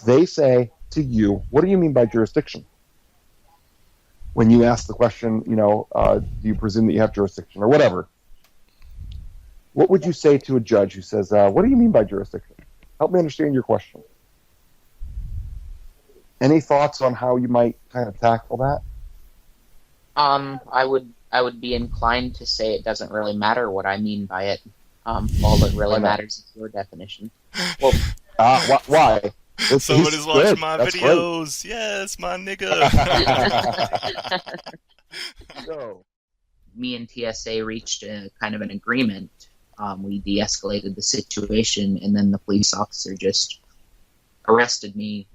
they say to you, what do you mean by jurisdiction? When you ask the question, do you presume that you have jurisdiction or whatever? What would you say to a judge who says, what do you mean by jurisdiction? Help me understand your question. Any thoughts on how you might kind of tackle that? I would be inclined to say it doesn't really matter what I mean by it. All that really matters is your definition. Well, why? Somebody's watching my That's videos. Great. Yes, my nigga. So, me and TSA reached a kind of an agreement. We de-escalated the situation, and then the police officer just arrested me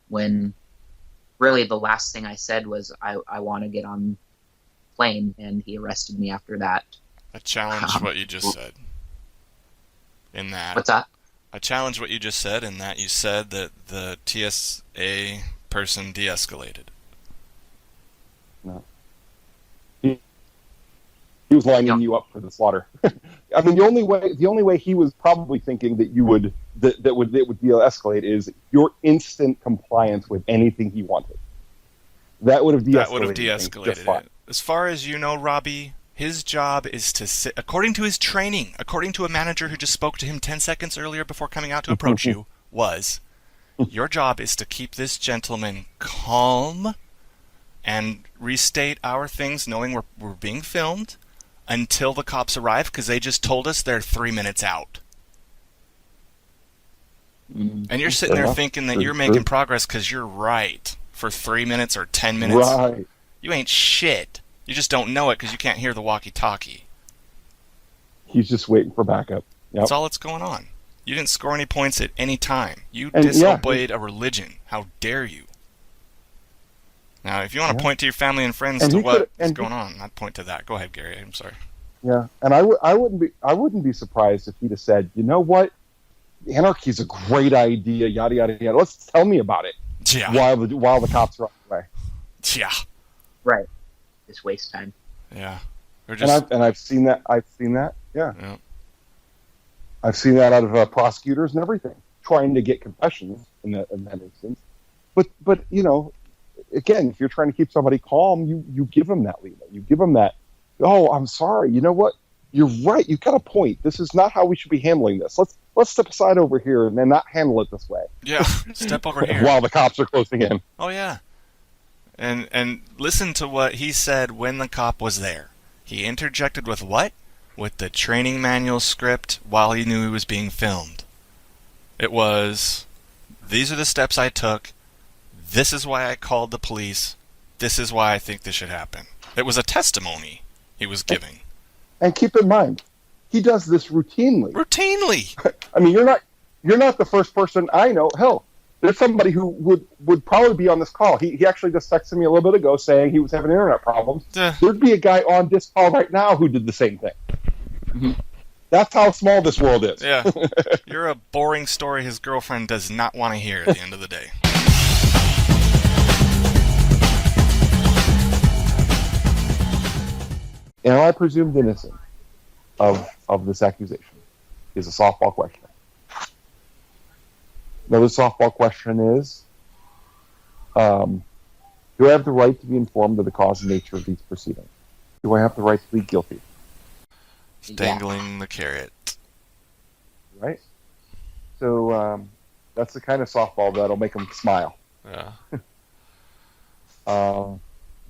when really the last thing I said was, I want to get on plane, and he arrested me after that. I challenge what you just said. In that. What's that? I challenge what you just said in that you said that the TSA person de-escalated. No. He was lining you up for the slaughter. I mean, the only way he was probably thinking that you would that would de-escalate is your instant compliance with anything he wanted. That would have de-escalated. As far as you know, Robbie, his job is to sit, according to his training, according to a manager who just spoke to him 10 seconds earlier before coming out to approach you, was your job is to keep this gentleman calm and restate our things knowing we're being filmed until the cops arrive, because they just told us they're 3 minutes out. And you're sitting there thinking that you're making progress because you're right for 3 minutes or 10 minutes. Right. You ain't shit. You just don't know it because you can't hear the walkie-talkie. He's just waiting for backup. Yep. That's all that's going on. You didn't score any points at any time. You disobeyed a religion. How dare you? Now, if you want to point to your family and friends to what is going on, I'd point to that. Go ahead, Gary. I'm sorry. Yeah, and I wouldn't be surprised if he'd have said, you know what, anarchy is a great idea. Yada yada yada. Let's tell me about it. Yeah. While the cops are on the way. Yeah. Right. Just waste time. Yeah. I've seen that. Yeah. I've seen that out of prosecutors and everything, trying to get confessions in that instance. But again, if you're trying to keep somebody calm, you give them that leeway. You give them that. Oh, I'm sorry. You know what? You're right. You've got a point. This is not how we should be handling this. Let's step aside over here and then not handle it this way. Yeah. Step over here while the cops are closing in. Oh yeah. And listen to what he said when the cop was there. He interjected with what? With the training manual script while he knew he was being filmed. It was, these are the steps I took. This is why I called the police. This is why I think this should happen. It was a testimony he was giving. And keep in mind, he does this routinely. Routinely. I mean, you're not the first person I know. Hell, there's somebody who would probably be on this call. He actually just texted me a little bit ago saying he was having internet problems. There'd be a guy on this call right now who did the same thing. Mm-hmm. That's how small this world is. Yeah. You're a boring story his girlfriend does not want to hear at the end of the day. Am I presumed innocent of this accusation? Is a softball question. Another softball question is, do I have the right to be informed of the cause and nature of these proceedings? Do I have the right to plead guilty? Dangling the carrot. Right? So that's the kind of softball that'll make them smile. Yeah.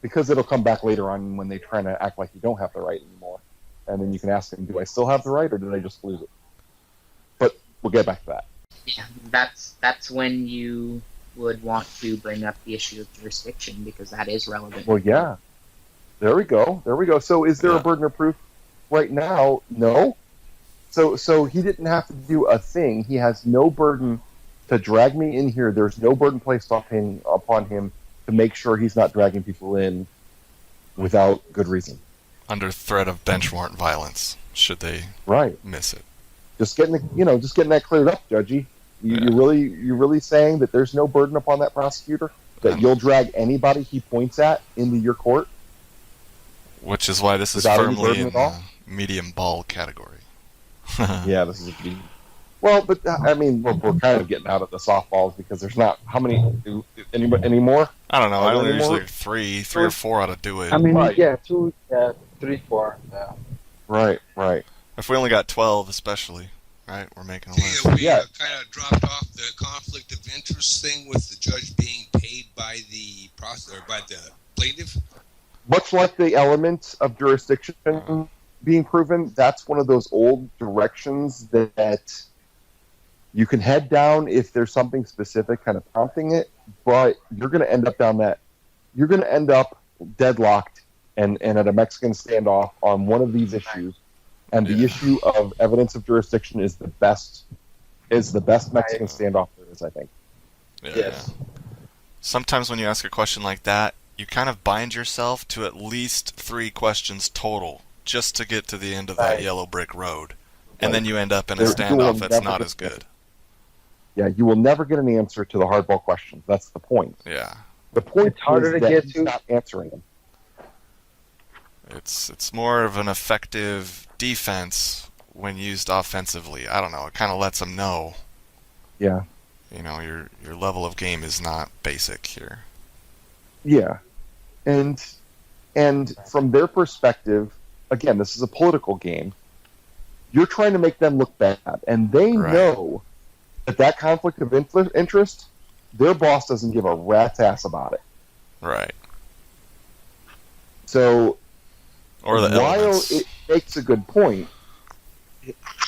Because it'll come back later on when they're trying to act like you don't have the right anymore. And then you can ask them, do I still have the right or did I just lose it? But we'll get back to that. Yeah, that's when you would want to bring up the issue of jurisdiction because that is relevant. Well, yeah. There we go. So is there a burden of proof right now? No. So he didn't have to do a thing. He has no burden to drag me in here. There's no burden placed upon him to make sure he's not dragging people in without good reason. Under threat of bench warrant violence, should they miss it. Just getting that cleared up, Judgy. You're really saying that there's no burden upon that prosecutor, that you'll drag anybody he points at into your court? Which is why this is firmly in the medium ball category. Yeah, this is a Well, but I mean, we're kind of getting out of the softballs because there's not how many anymore. I don't know. I only anymore? usually three or four ought to do it. I mean, Right. yeah, 2, 3, 4. Yeah. Right. If we only got 12, especially, right? We're making a list. We Yeah. kind of dropped off the conflict of interest thing with the judge being paid by the by the plaintiff. Much like the element of jurisdiction being proven, that's one of those old directions that you can head down if there's something specific kind of prompting it, but you're going to end up down that. You're going to end up deadlocked and at a Mexican standoff on one of these issues. And the issue of evidence of jurisdiction is the best Mexican standoff there is, I think. Yeah. Yes. Sometimes when you ask a question like that, you kind of bind yourself to at least 3 questions total just to get to the end of that yellow brick road. And then you end up in a standoff that's not as good. Yeah, you will never get an answer to the hardball questions. That's the point. Yeah. The point It's harder is to that get he's to. not answering them. It's more of an effective defense when used offensively. I don't know. It kind of lets them know. Yeah. You know, your level of game is not basic here. Yeah. And from their perspective, again, this is a political game. You're trying to make them look bad, and they know that conflict of interest, their boss doesn't give a rat's ass about it. Right. So, or the while elements. it makes a good point,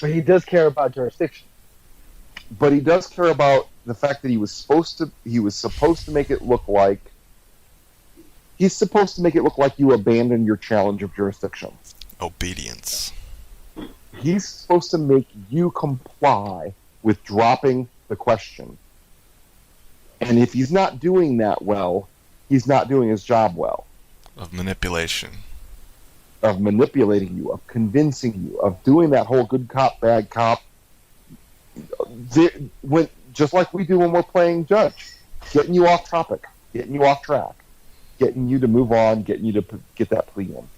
But he does care about jurisdiction. but he does care about the fact that he was supposed to make it look like you abandoned your challenge of jurisdiction. Obedience. He's supposed to make you comply with dropping the question. And if he's not doing that well, he's not doing his job well. Of manipulation. Of manipulating you, of convincing you, of doing that whole good cop, bad cop. Just like we do when we're playing judge. Getting you off topic, getting you off track, getting you to move on, getting you to get that plea in.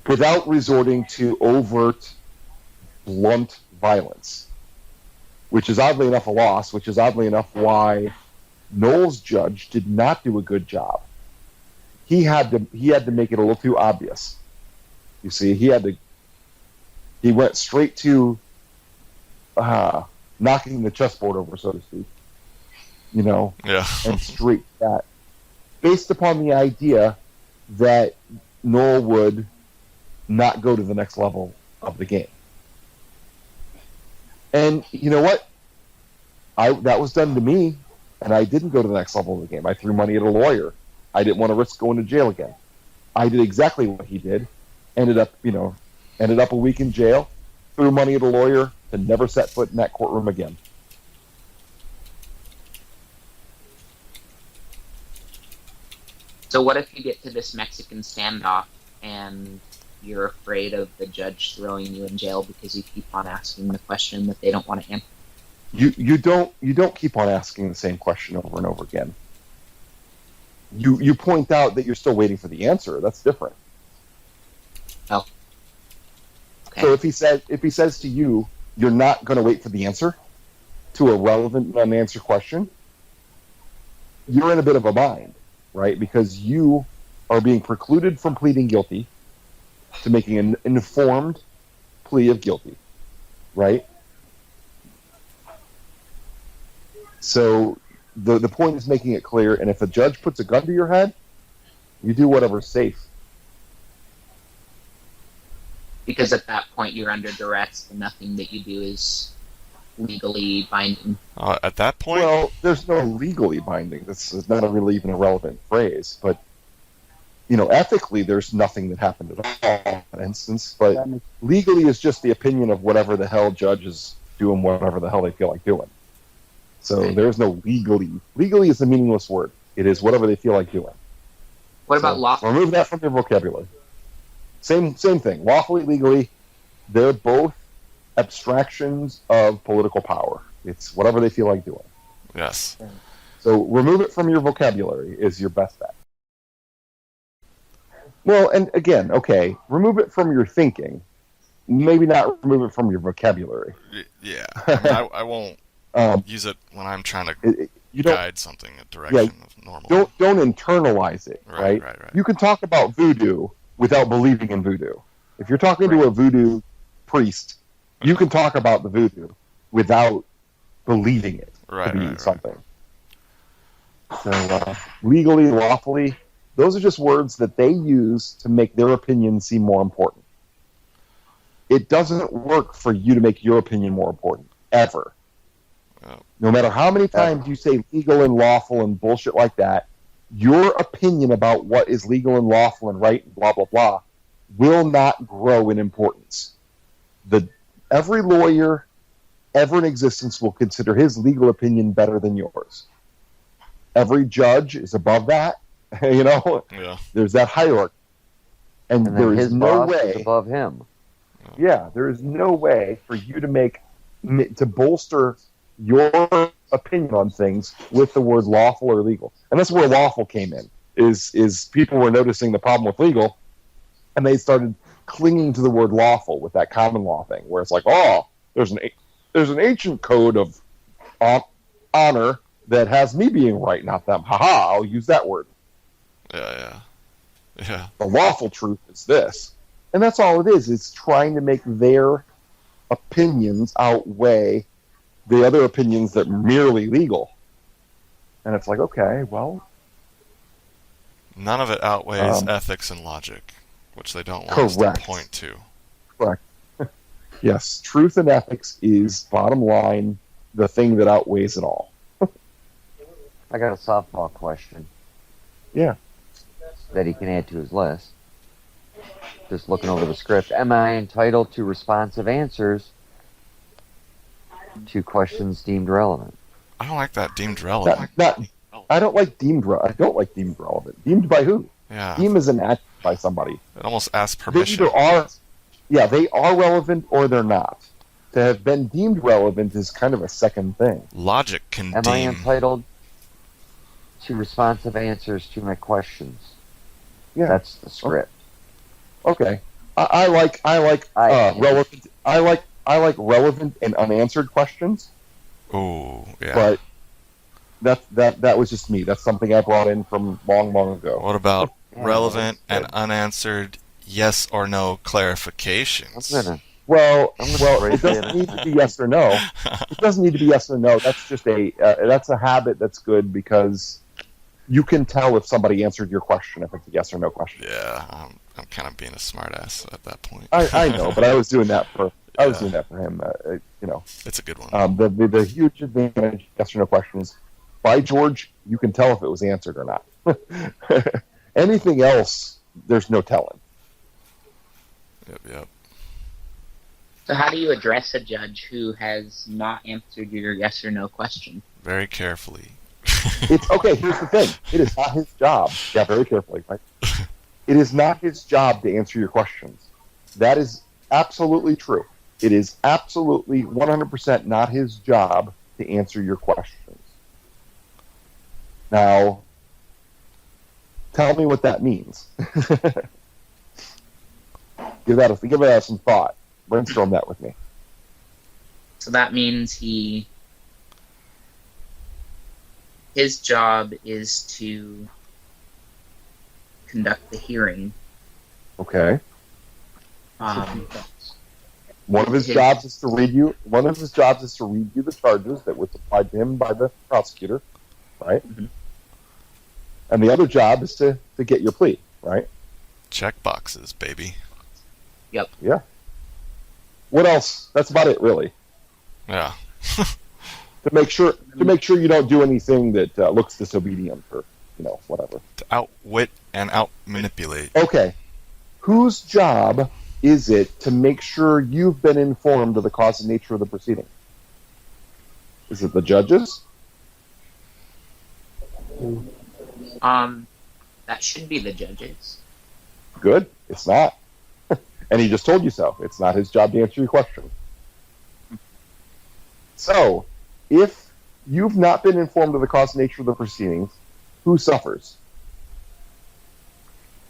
Without resorting to overt, blunt violence. Which is oddly enough a loss, which is oddly enough why Noel's judge did not do a good job. He had to make it a little too obvious. You see, he went straight to knocking the chessboard over, so to speak. You know, and straight to that, based upon the idea that Noel would not go to the next level of the game. And you know what? That was done to me, and I didn't go to the next level of the game. I threw money at a lawyer. I didn't want to risk going to jail again. I did exactly what he did. Ended up a week in jail. Threw money at a lawyer to never set foot in that courtroom again. So what if you get to this Mexican standoff and you're afraid of the judge throwing you in jail because you keep on asking the question that they don't want to answer? You don't keep on asking the same question over and over again. You point out that you're still waiting for the answer. That's different. Oh. Okay. So if he says to you, you're not going to wait for the answer to a relevant and unanswered question, you're in a bit of a bind, right? Because you are being precluded from pleading guilty to making an informed plea of guilty, right? So the point is making it clear, and if a judge puts a gun to your head, you do whatever's safe. Because at that point you're under duress and nothing that you do is legally binding. At that point? Well, there's no legally binding. This is not really even a relevant phrase, but ethically there's nothing that happened at all, for instance, but legally is just the opinion of whatever the hell judge is doing whatever the hell they feel like doing. So there's no legally. Legally is a meaningless word. It is whatever they feel like doing. What about lawful? Remove that from your vocabulary. Same thing. Lawfully, legally, they're both abstractions of political power. It's whatever they feel like doing. Yes. So remove it from your vocabulary is your best bet. Well, and again, okay, remove it from your thinking. Maybe not remove it from your vocabulary. Yeah, I mean, I won't use it when I'm trying to guide something a direction of normal. Don't internalize it, right? Right. You can talk about voodoo without believing in voodoo. If you're talking to a voodoo priest, you can talk about the voodoo without believing it to be something. So, legally, lawfully, those are just words that they use to make their opinion seem more important. It doesn't work for you to make your opinion more important, ever. Oh. No matter how many times you say legal and lawful and bullshit like that, your opinion about what is legal and lawful and right and blah, blah, blah will not grow in importance. Every lawyer ever in existence will consider his legal opinion better than yours. Every judge is above that. Yeah. There's that hierarchy. And there is no way is above him. Yeah, there is no way for you to bolster your opinion on things with the word lawful or legal. And that's where lawful came in, is people were noticing the problem with legal, and they started clinging to the word lawful with that common law thing, where it's like, oh, there's an ancient code of honor that has me being right, not them. Haha, I'll use that word. Yeah. The lawful truth is this. And that's all it is. It's trying to make their opinions outweigh the other opinions that are merely legal. And it's like, okay, well... None of it outweighs ethics and logic, which they don't want us to point to. Correct. Yes, truth and ethics is, bottom line, the thing that outweighs it all. I got a softball question. Yeah. That he can add to his list. Just looking over the script. Am I entitled to responsive answers to questions deemed relevant? I don't like that deemed relevant. I don't like deemed relevant. Deemed by who? Yeah. Deemed is an act by somebody. It almost asks permission. They are relevant or they're not. To have been deemed relevant is kind of a second thing. Logic can Am I entitled to responsive answers to my questions? Yeah. That's the script. Okay. I like relevant. I like relevant and unanswered questions. Oh, yeah. But that was just me. That's something I brought in from long ago. What about relevant and unanswered yes or no clarifications? It doesn't need to be yes or no. It doesn't need to be yes or no. That's just that's a habit that's good because you can tell if somebody answered your question if it's a yes or no question. Yeah, I'm kind of being a smartass at that point. I know, but I was doing that for him. It's a good one. The huge advantage yes or no questions. By George, you can tell if it was answered or not. Anything else, there's no telling. Yep. So how do you address a judge who has not answered your yes or no question? Very carefully. It's okay. Here's the thing. It is not his job. Yeah, very carefully, right? It is not his job to answer your questions. That is absolutely true. It is absolutely 100% not his job to answer your questions. Now, tell me what that means. Give that some thought. Brainstorm that with me. So that means his job is to conduct the hearing. Okay. One of his jobs is to read you the charges that were supplied to him by the prosecutor, right? Mm-hmm. And the other job is to get your plea, right? Check boxes, baby. Yep. Yeah. What else? That's about it, really. Yeah. to make sure you don't do anything that looks disobedient or whatever. To outwit and outmanipulate. Okay. Whose job is it to make sure you've been informed of the cause and nature of the proceeding? Is it the judges? That should be the judges. Good. It's not. And he just told you so. It's not his job to answer your question. So, if you've not been informed of the cause and nature of the proceedings, who suffers?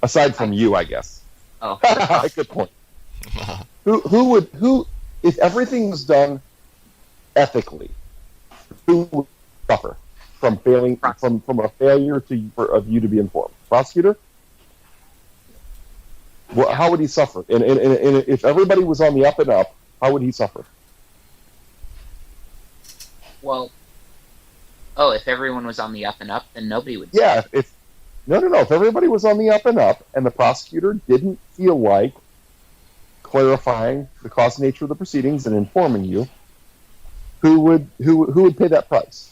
Aside from you, I guess. Oh. Good point. Who if everything was done ethically, who would suffer from failing from a failure of you to be informed? Prosecutor? Well, how would he suffer? And if everybody was on the up and up, how would he suffer? Well, if everyone was on the up and up, then nobody would. Yeah, if everybody was on the up and up, and the prosecutor didn't feel like clarifying the cause and nature of the proceedings and informing you, who would pay that price?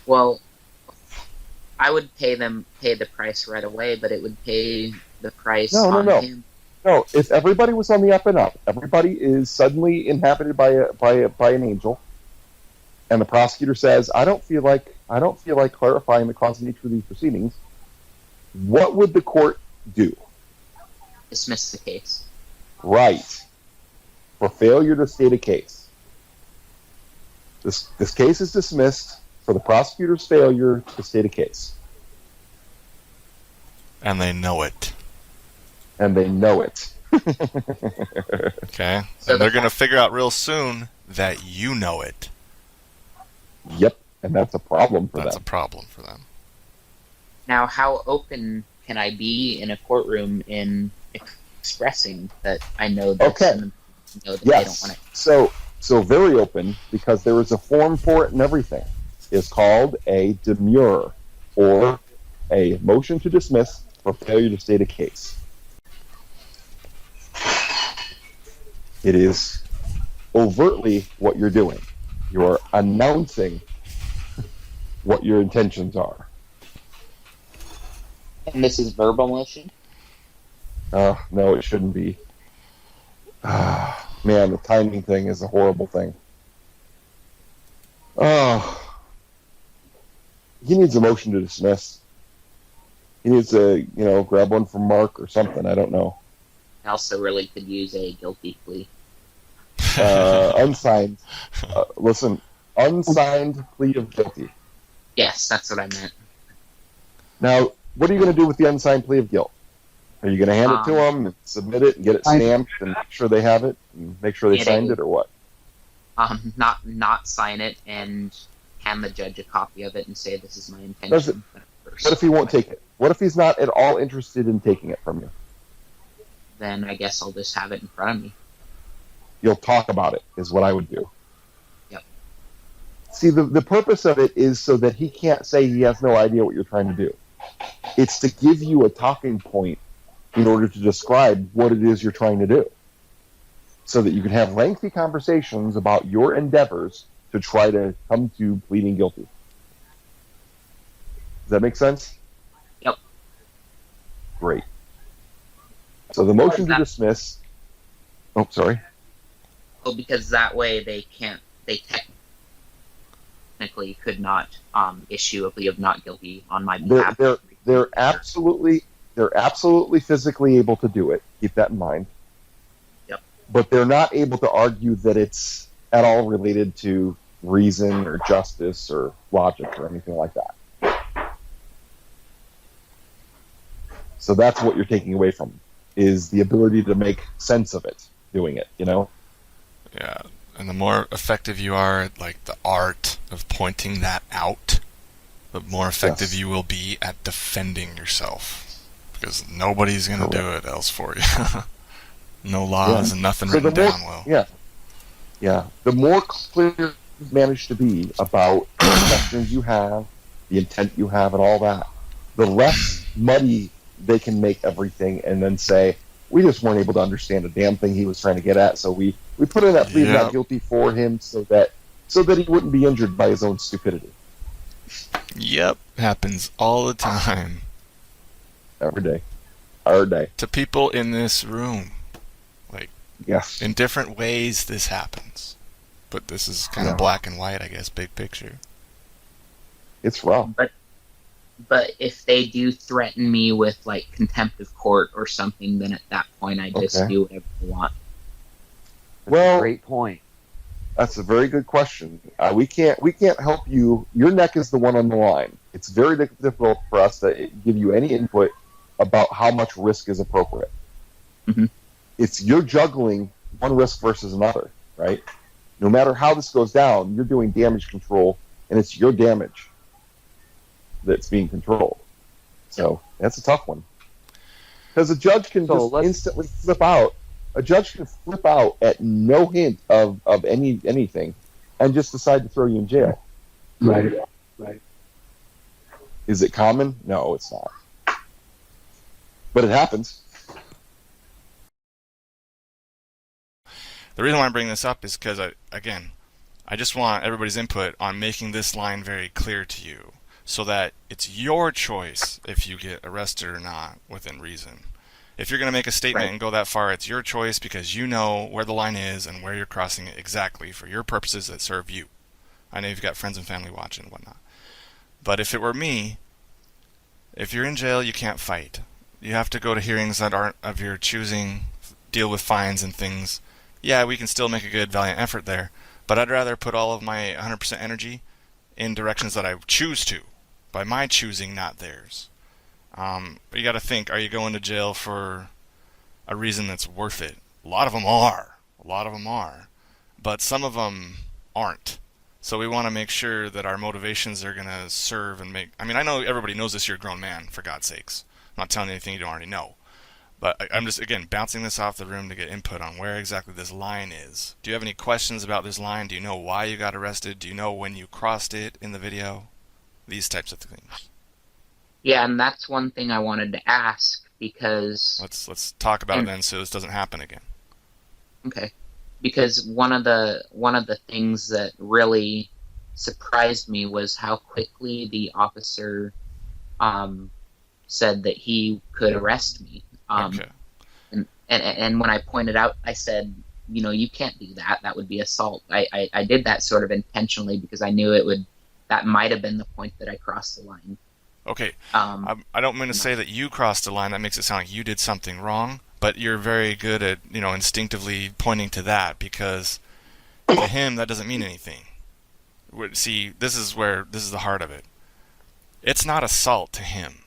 Well, I would pay the price right away, but it would pay the price on him. No, if everybody was on the up and up, everybody is suddenly inhabited by an angel, and the prosecutor says, I don't feel like clarifying the cause and nature of these proceedings, what would the court do? Dismiss the case. Right. For failure to state a case. This case is dismissed for the prosecutor's failure to state a case. And they know it. Okay? So they're going to figure out real soon that you know it. Yep, and that's a problem for them. That's a problem for them. Now, how open can I be in a courtroom in expressing that I know this and know that they don't want it? So very open, because there is a form for it and everything. It's called a demurrer, or a motion to dismiss for failure to state a case. It is overtly what you're doing. You're announcing what your intentions are. And this is verbal motion? No, it shouldn't be. Man, the timing thing is a horrible thing. He needs a motion to dismiss. He needs to, grab one from Mark or something. I don't know. I also really could use a guilty plea. Unsigned. Listen, unsigned plea of guilty. Yes, that's what I meant. Now, what are you going to do with the unsigned plea of guilt? Are you going to hand it to them and submit it and get it stamped and make sure they have it and make sure they signed it, or what? Not sign it and hand the judge a copy of it and say this is my intention. What if he won't take it? What if he's not at all interested in taking it from you? Then I guess I'll just have it in front of me. You'll talk about it, is what I would do. Yep. See, the purpose of it is so that he can't say he has no idea what you're trying to do. It's to give you a talking point in order to describe what it is you're trying to do, so that you can have lengthy conversations about your endeavors to try to come to pleading guilty. Does that make sense? Yep. Great. So the motion to dismiss... Oh, sorry. Well, because that way they technically could not issue a plea of not guilty on my behalf. They're absolutely physically able to do it. Keep that in mind. Yep. But they're not able to argue that it's at all related to reason or justice or logic or anything like that. So that's what you're taking away from them, is the ability to make sense of it, doing it, Yeah, and the more effective you are at, the art of pointing that out, the more effective you will be at defending yourself. Because nobody's going to do it else for you. No laws and nothing written down well. Yeah. The more clear you manage to be about the questions you have, the intent you have, and all that, the less muddy they can make everything and then say, we just weren't able to understand a damn thing he was trying to get at, so we put in that plea of not guilty for him so that he wouldn't be injured by his own stupidity. Yep, happens all the time. Every day. Our day. To people in this room. Yes. In different ways this happens. But this is kind of black and white, I guess, big picture. It's rough. But if they do threaten me with contempt of court or something, then at that point I just do whatever I want. That's a great point. That's a very good question. We can't help you. Your neck is the one on the line. It's very difficult for us to give you any input about how much risk is appropriate. Mm-hmm. You're juggling one risk versus another. right? No matter how this goes down, you're doing damage control, and it's your damage that's being controlled. So that's a tough one. Because a judge can instantly flip out. A judge can flip out at no hint of anything and just decide to throw you in jail. Right. Is it common? No, it's not. But it happens. The reason why I'm bringing this up is because, I just want everybody's input on making this line very clear to you so that it's your choice if you get arrested or not within reason. If you're going to make a statement and go that far, it's your choice because you know where the line is and where you're crossing it exactly for your purposes that serve you. I know you've got friends and family watching and whatnot. But if it were me, if you're in jail, you can't fight. You have to go to hearings that aren't of your choosing, deal with fines and things. Yeah, we can still make a good, valiant effort there, but I'd rather put all of my 100% energy in directions that I choose to, by my choosing, not theirs. But you got to think, are you going to jail for a reason that's worth it? A lot of them are. But some of them aren't. So we want to make sure that our motivations are going to serve and make... I mean, I know everybody knows this, you're a grown man, for God's sakes. I'm not telling you anything you don't already know. But I'm just, again, bouncing this off the room to get input on where exactly this line is. Do you have any questions about this line? Do you know why you got arrested? Do you know when you crossed it in the video? These types of things. Yeah, and that's one thing I wanted to ask because... Let's talk about it then so this doesn't happen again. Okay. Because one of the things that really surprised me was how quickly the officer said that he could arrest me. Okay. And when I pointed out, I said, you can't do that. That would be assault. I did that sort of intentionally because I knew that might have been the point that I crossed the line. Okay. I don't mean to say that you crossed the line. That makes it sound like you did something wrong. But you're very good at, instinctively pointing to that because to him that doesn't mean anything. See, this is the heart of it. It's not assault to him.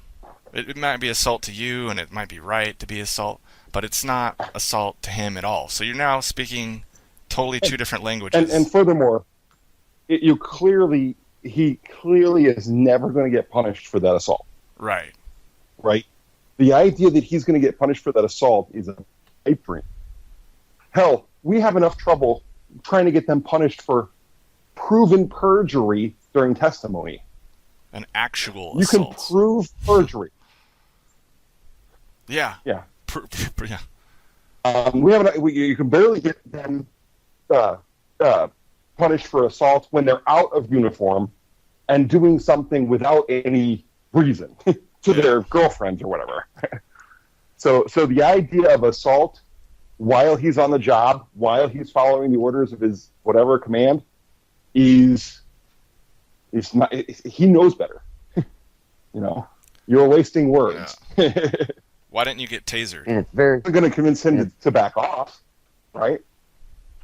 It might be assault to you, and it might be right to be assault, but it's not assault to him at all. So you're now speaking totally two different languages. And furthermore, he clearly is never going to get punished for that assault. Right. Right? The idea that he's going to get punished for that assault is a pipe dream. Hell, we have enough trouble trying to get them punished for proven perjury during testimony. An actual assault. You can prove perjury. Yeah. Yeah. Yeah. You can barely get them punished for assault when they're out of uniform and doing something without any reason to their girlfriends or whatever. So the idea of assault while he's on the job, while he's following the orders of his whatever command, is not. He knows better. You're wasting words. Yeah. Why didn't you get tasered? And it's very... I'm going to convince him to back off, right?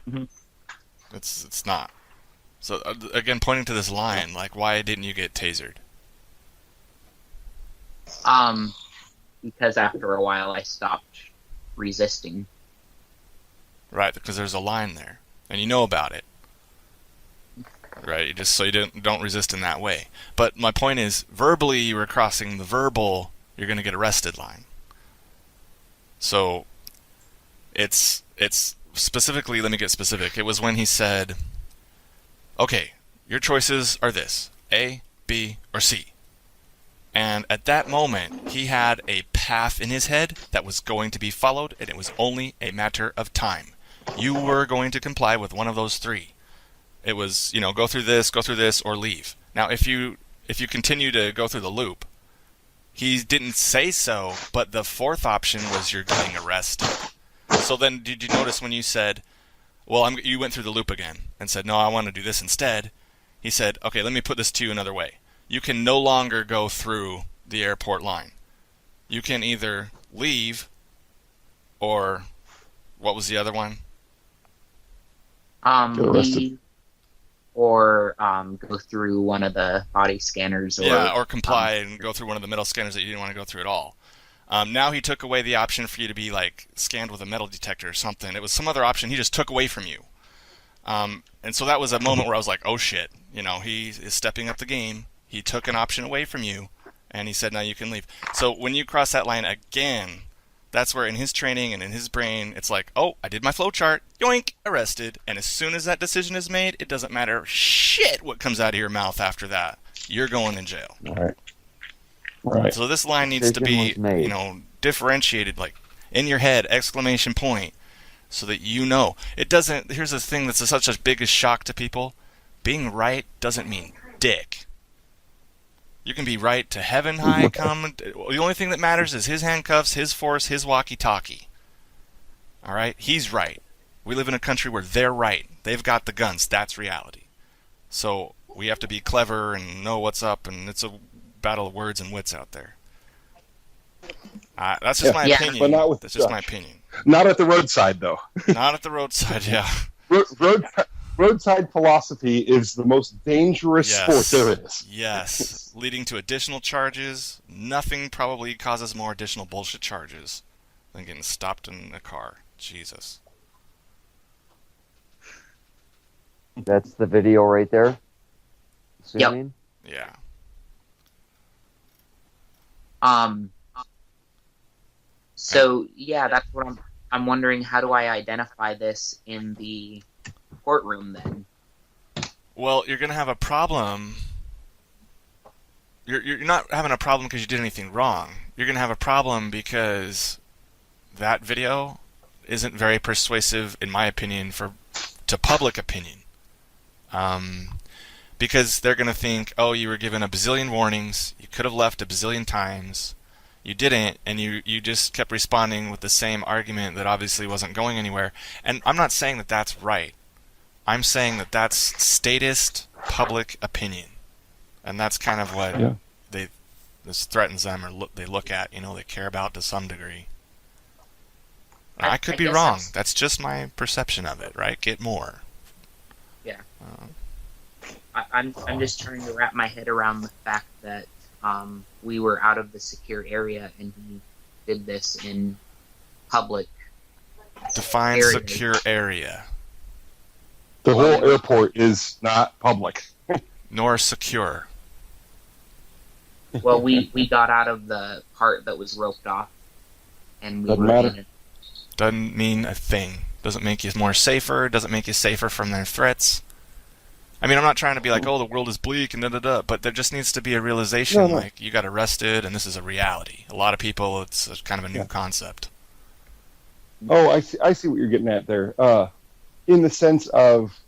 Mm-hmm. It's not. So again, pointing to this line, like, why didn't you get tasered? Because after a while I stopped resisting. Right, because there's a line there, and you know about it. Right, just so you don't resist in that way. But my point is, verbally you were crossing the verbal, you're going to get arrested line. So it's specifically, let me get specific. It was when he said, okay, your choices are this, A, B, or C. And at that moment, he had a path in his head that was going to be followed, and it was only a matter of time. You were going to comply with one of those three. It was, go through this, or leave. Now, if you continue to go through the loop, he didn't say so, but the fourth option was you're getting arrested. So then, did you notice when you said, well, you went through the loop again and said, no, I want to do this instead. He said, okay, let me put this to you another way. You can no longer go through the airport line. You can either leave or, what was the other one? Leave or go through one of the body scanners. Or comply and go through one of the metal scanners that you didn't want to go through at all. Now he took away the option for you to be scanned with a metal detector or something. It was some other option he just took away from you. And so that was a moment where I was like, oh shit, he is stepping up the game. He took an option away from you, and he said, now you can leave. So when you cross that line again, that's where in his training and in his brain, it's like, oh, I did my flow chart, yoink, arrested. And as soon as that decision is made, it doesn't matter shit what comes out of your mouth after that. You're going in jail. Right. So this line needs to be, differentiated, like in your head, exclamation point, so that you know. It doesn't, here's the thing that's such a biggest shock to people. Being right doesn't mean dick. You can be right to heaven high come. The only thing that matters is his handcuffs, his force, his walkie-talkie. All right? He's right. We live in a country where they're right. They've got the guns. That's reality. So we have to be clever and know what's up, and it's a battle of words and wits out there. That's just my opinion. But not with That's just my opinion. Not at the roadside, though. Not at the roadside, yeah. Roadside philosophy is the most dangerous sport there is. Yes. Leading to additional charges. Nothing probably causes more additional bullshit charges than getting stopped in a car. Jesus. That's the video right there? Assuming? Yep. Yeah. So yeah, that's what I'm wondering. How do I identify this in the courtroom then? Well, you're gonna have a problem. You're not having a problem because you did anything wrong. You're gonna have a problem because that video isn't very persuasive, in my opinion, to public opinion. Because they're gonna think, oh, you were given a bazillion warnings. You could have left a bazillion times. You didn't, and you just kept responding with the same argument that obviously wasn't going anywhere. And I'm not saying that that's right. I'm saying that that's statist public opinion. And that's kind of what this threatens them, or they look at, they care about to some degree. I could be wrong. That's just my perception of it, right? Get more. Yeah. I'm just trying to wrap my head around the fact that we were out of the secure area and he did this in public. Define area. Secure area. The whole airport is not public. Nor secure. Well, we got out of the part that was roped off, and we Doesn't were matter. in it. Doesn't mean a thing. Doesn't make you more safer. Doesn't make you safer from their threats. I mean, I'm not trying to be like, oh, the world is bleak and da-da-da, but there just needs to be a realization, like, you got arrested and this is a reality. A lot of people, it's kind of a new concept. Oh, I see what you're getting at there. In the sense of,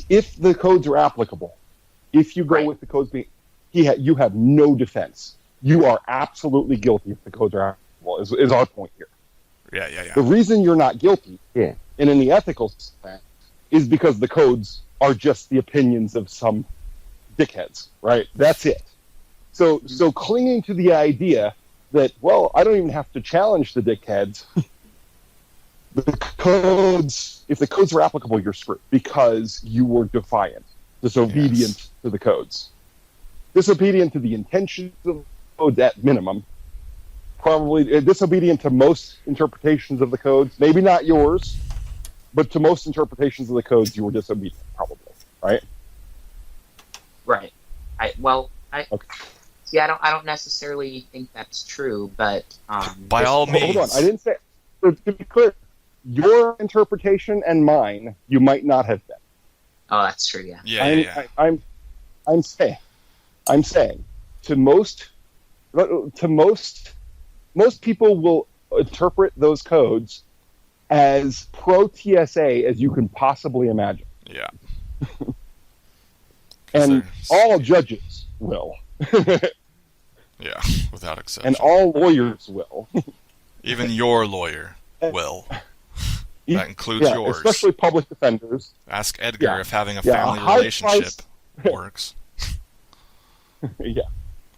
if the codes are applicable, if you go with the codes being, you have no defense. You are absolutely guilty if the codes are applicable, is our point here. Yeah. The reason you're not guilty, and in the ethical sense, is because the codes are just the opinions of some dickheads, right? That's it. So clinging to the idea that, well, I don't even have to challenge the dickheads. The codes, if the codes are applicable, you're screwed because you were defiant, disobedient to the codes. Disobedient to the intentions of the codes at minimum. Probably disobedient to most interpretations of the codes. Maybe not yours, but to most interpretations of the codes, you were disobedient, probably, right? Right. I don't necessarily think that's true, but by all means. Hold on, I didn't say. To be clear, your interpretation and mine, you might not have been. Oh, that's true. Yeah. Yeah. I'm saying, to most people will interpret those codes as pro-TSA as you can possibly imagine. Yeah. And all judges will. Yeah, without exception. And all lawyers will. Even your lawyer will. That includes yours. Especially public defenders. Ask Edgar if having a family relationship works. Yeah.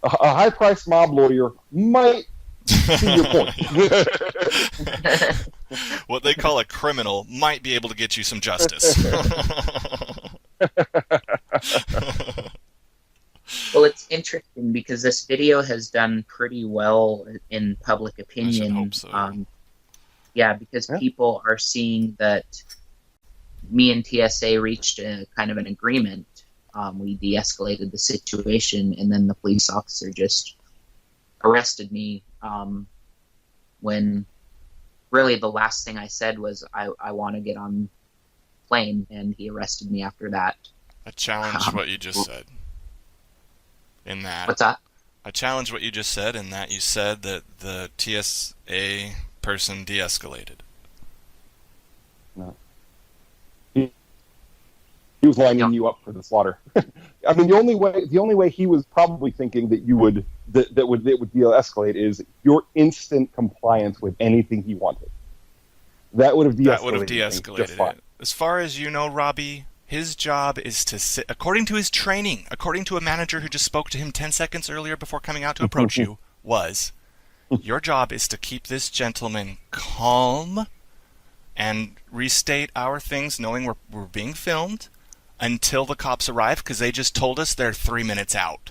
A high-priced mob lawyer might see your point. What they call a criminal might be able to get you some justice. Well, it's interesting because this video has done pretty well in public opinion. I should hope so. Because people are seeing that me and TSA reached a kind of an agreement. We de-escalated the situation, and then the police officer just arrested me when really the last thing I said was, I want to get on plane, and he arrested me after that. I challenge what you just said. In that. What's that? I challenge what you just said in that you said that the TSA person de-escalated. No. He was lining you up for the slaughter. I mean, the only way he was probably thinking that you would that would de-escalate is your instant compliance with anything he wanted. That would have de-escalated it. As far as you know, Robbie, his job is to sit, according to his training, according to a manager who just spoke to him 10 seconds earlier before coming out to approach you, was your job is to keep this gentleman calm and restate our things knowing we're being filmed until the cops arrive, because they just told us they're 3 minutes out.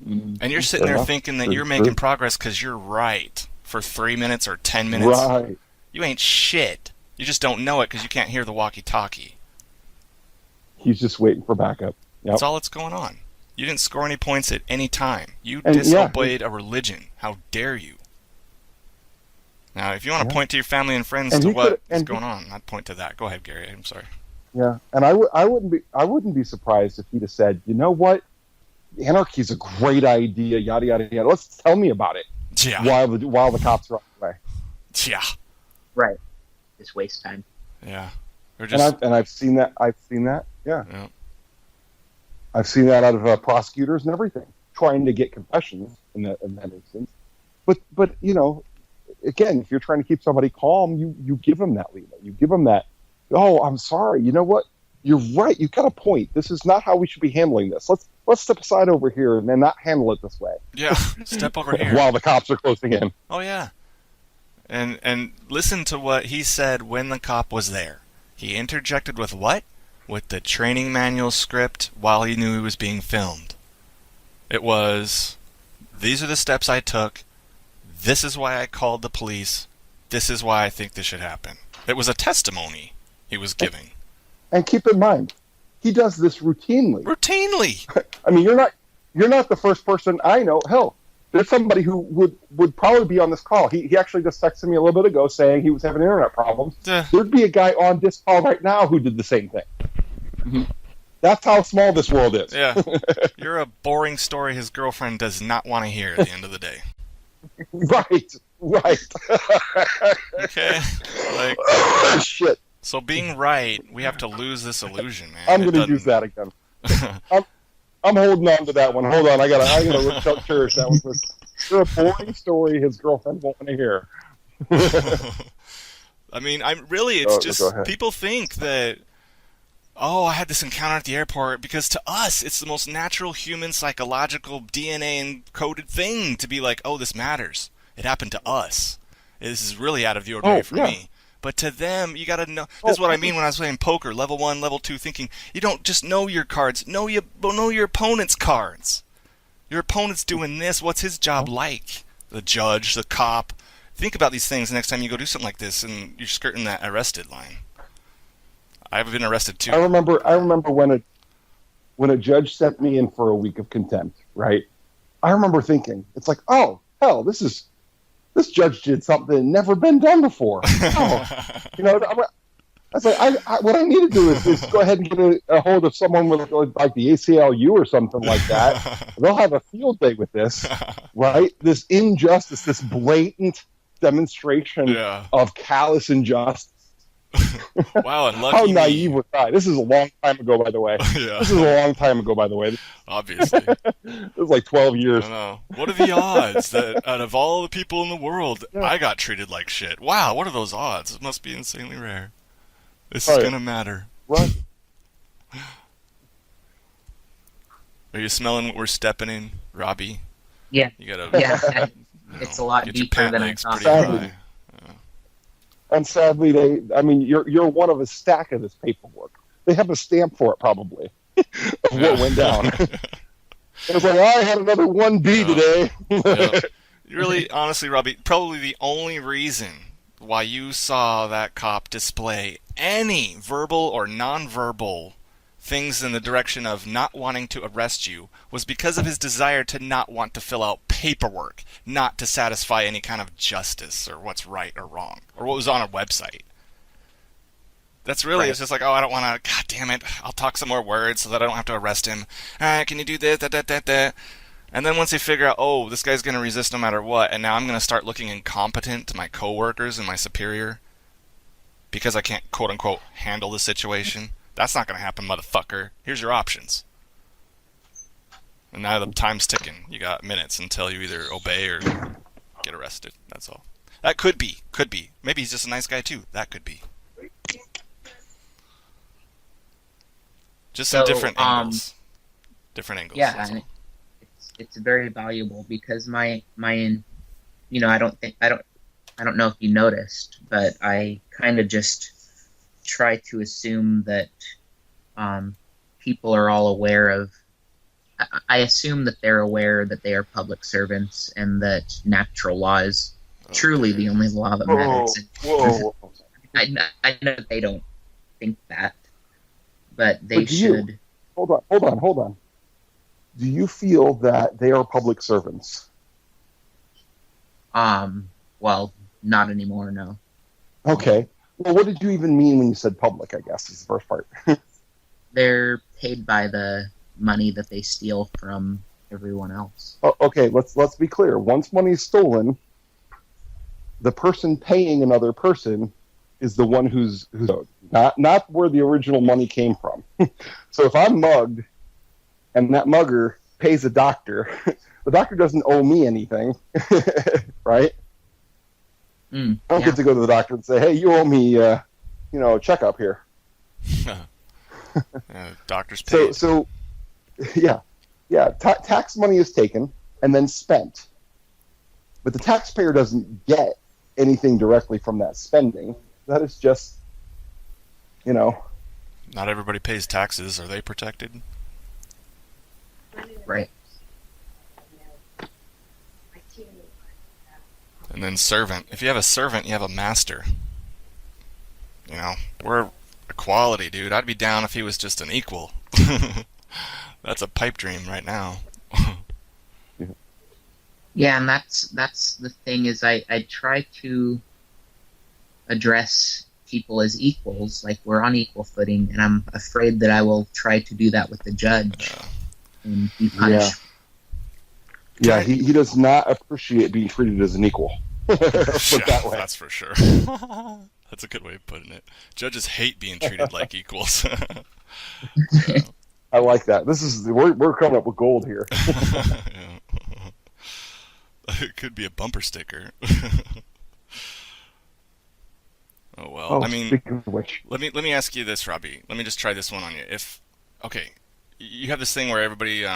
And you're sitting there thinking that you're making progress because you're right for 3 minutes or 10 minutes. Right. You ain't shit. You just don't know it because you can't hear the walkie-talkie. He's just waiting for backup. Yep. That's all that's going on. You didn't score any points at any time. You disobeyed a religion. How dare you? Now, if you want to point to your family and friends to what is going on, I'd point to that. Go ahead, Gary. I'm sorry. Yeah, and I wouldn't be surprised if he'd have said, you know what, anarchy's a great idea. Yada yada yada. Let's tell me about it. Yeah. While the cops are on the way. Yeah. Right. Just waste time. Yeah. And I've seen that. Yeah. I've seen that out of prosecutors and everything, trying to get confessions in that instance. But you know, again, if you're trying to keep somebody calm, you give them that leeway. You give them that. Oh, I'm sorry. You know what? You're right. You've got a point. This is not how we should be handling this. Let's step aside over here and then not handle it this way. Yeah. Step over here while the cops are closing in. Oh yeah. And listen to what he said when the cop was there. He interjected with what? With the training manual script while he knew he was being filmed. It was, these are the steps I took. This is why I called the police. This is why I think this should happen. It was a testimony he was giving. And keep in mind, he does this routinely. Routinely. I mean, you're not the first person I know. Hell, there's somebody who would probably be on this call. He actually just texted me a little bit ago saying he was having internet problems. There'd be a guy on this call right now who did the same thing. Mm-hmm. That's how small this world is. Yeah. You're a boring story his girlfriend does not want to hear at the end of the day. Right. Okay. Like, shit. So being right, we have to lose this illusion, man. I'm going to use that again. I'm holding on to that one. Hold on, I gotta cherish that one. You're a boring story his girlfriend won't want to hear. I mean, it's just people think that, oh, I had this encounter at the airport, because to us, it's the most natural human psychological DNA encoded thing to be like, oh, this matters. It happened to us. This is really out of the ordinary for me. But to them, you gotta know. That's what I mean when I was playing poker, level 1, level 2, thinking you don't just know your cards. Know your opponent's cards. Your opponent's doing this. What's his job like? The judge, the cop. Think about these things next time you go do something like this, and you're skirting that arrested line. I've been arrested too. I remember when a judge sent me in for a week of contempt. Right. I remember thinking, it's like, oh hell, this judge did something never been done before. Oh, you know, I was like, what I need to do is go ahead and get a hold of someone with like the ACLU or something like that. They'll have a field day with this, right? This injustice, this blatant demonstration of callous injustice. Wow, and lucky how naive was I? This is a long time ago, by the way. Yeah. This is a long time ago, by the way. Obviously. It was like 12 years. I know. What are the odds that out of all the people in the world, I got treated like shit? Wow, what are those odds? It must be insanely rare. This is going to matter. What? Are you smelling what we're stepping in, Robbie? Yeah. You gotta, it's a lot deeper than I thought. Sadly. And sadly, you're one of a stack of this paperwork. They have a stamp for it, probably, of what went down. It was like, I had another 1B today. Really, honestly, Robbie, probably the only reason why you saw that cop display any verbal or nonverbal things in the direction of not wanting to arrest you was because of his desire to not want to fill out paperwork, not to satisfy any kind of justice or what's right or wrong, or what was on a website. That's really, It's just like, oh, I don't want to, God damn it, I'll talk some more words so that I don't have to arrest him. All right, can you do this, that. And then once they figure out, oh, this guy's going to resist no matter what, and now I'm going to start looking incompetent to my coworkers and my superior because I can't, quote-unquote, handle the situation. That's not going to happen, motherfucker. Here's your options. And now the time's ticking. You got minutes until you either obey or get arrested. That's all. That could be. Maybe he's just a nice guy, too. That could be. Just some different angles. Different angles. Yeah, and it's very valuable because I don't know if you noticed, but I kind of just try to assume that people are all aware of. I assume that they're aware that they are public servants and that natural law is truly the only law that matters. Whoa. I know they don't think that, but they should. Hold on. Do you feel that they are public servants? Well, not anymore, no. Okay. Well, what did you even mean when you said public, I guess, is the first part. They're paid by the money that they steal from everyone else. Oh, okay, let's be clear. Once money's stolen, the person paying another person is the one who's owed, not where the original money came from. So if I'm mugged and that mugger pays a doctor, the doctor doesn't owe me anything, right? I don't get to go to the doctor and say, "Hey, you owe me, a checkup here." Doctor's paid. So, yeah. Tax money is taken and then spent, but the taxpayer doesn't get anything directly from that spending. That is just, Not everybody pays taxes. Are they protected? Right. And then servant. If you have a servant, you have a master. We're equality, dude. I'd be down if he was just an equal. That's a pipe dream right now. Yeah, and that's the thing is I try to address people as equals, like we're on equal footing, and I'm afraid that I will try to do that with the judge and be punished. Yeah, he does not appreciate being treated as an equal. Put that way. That's for sure. That's a good way of putting it. Judges hate being treated like equals. Yeah. I like that. We're coming up with gold here. It could be a bumper sticker. Oh well. Speaking of which, let me ask you this, Robbie. Let me just try this one on you. You have this thing where everybody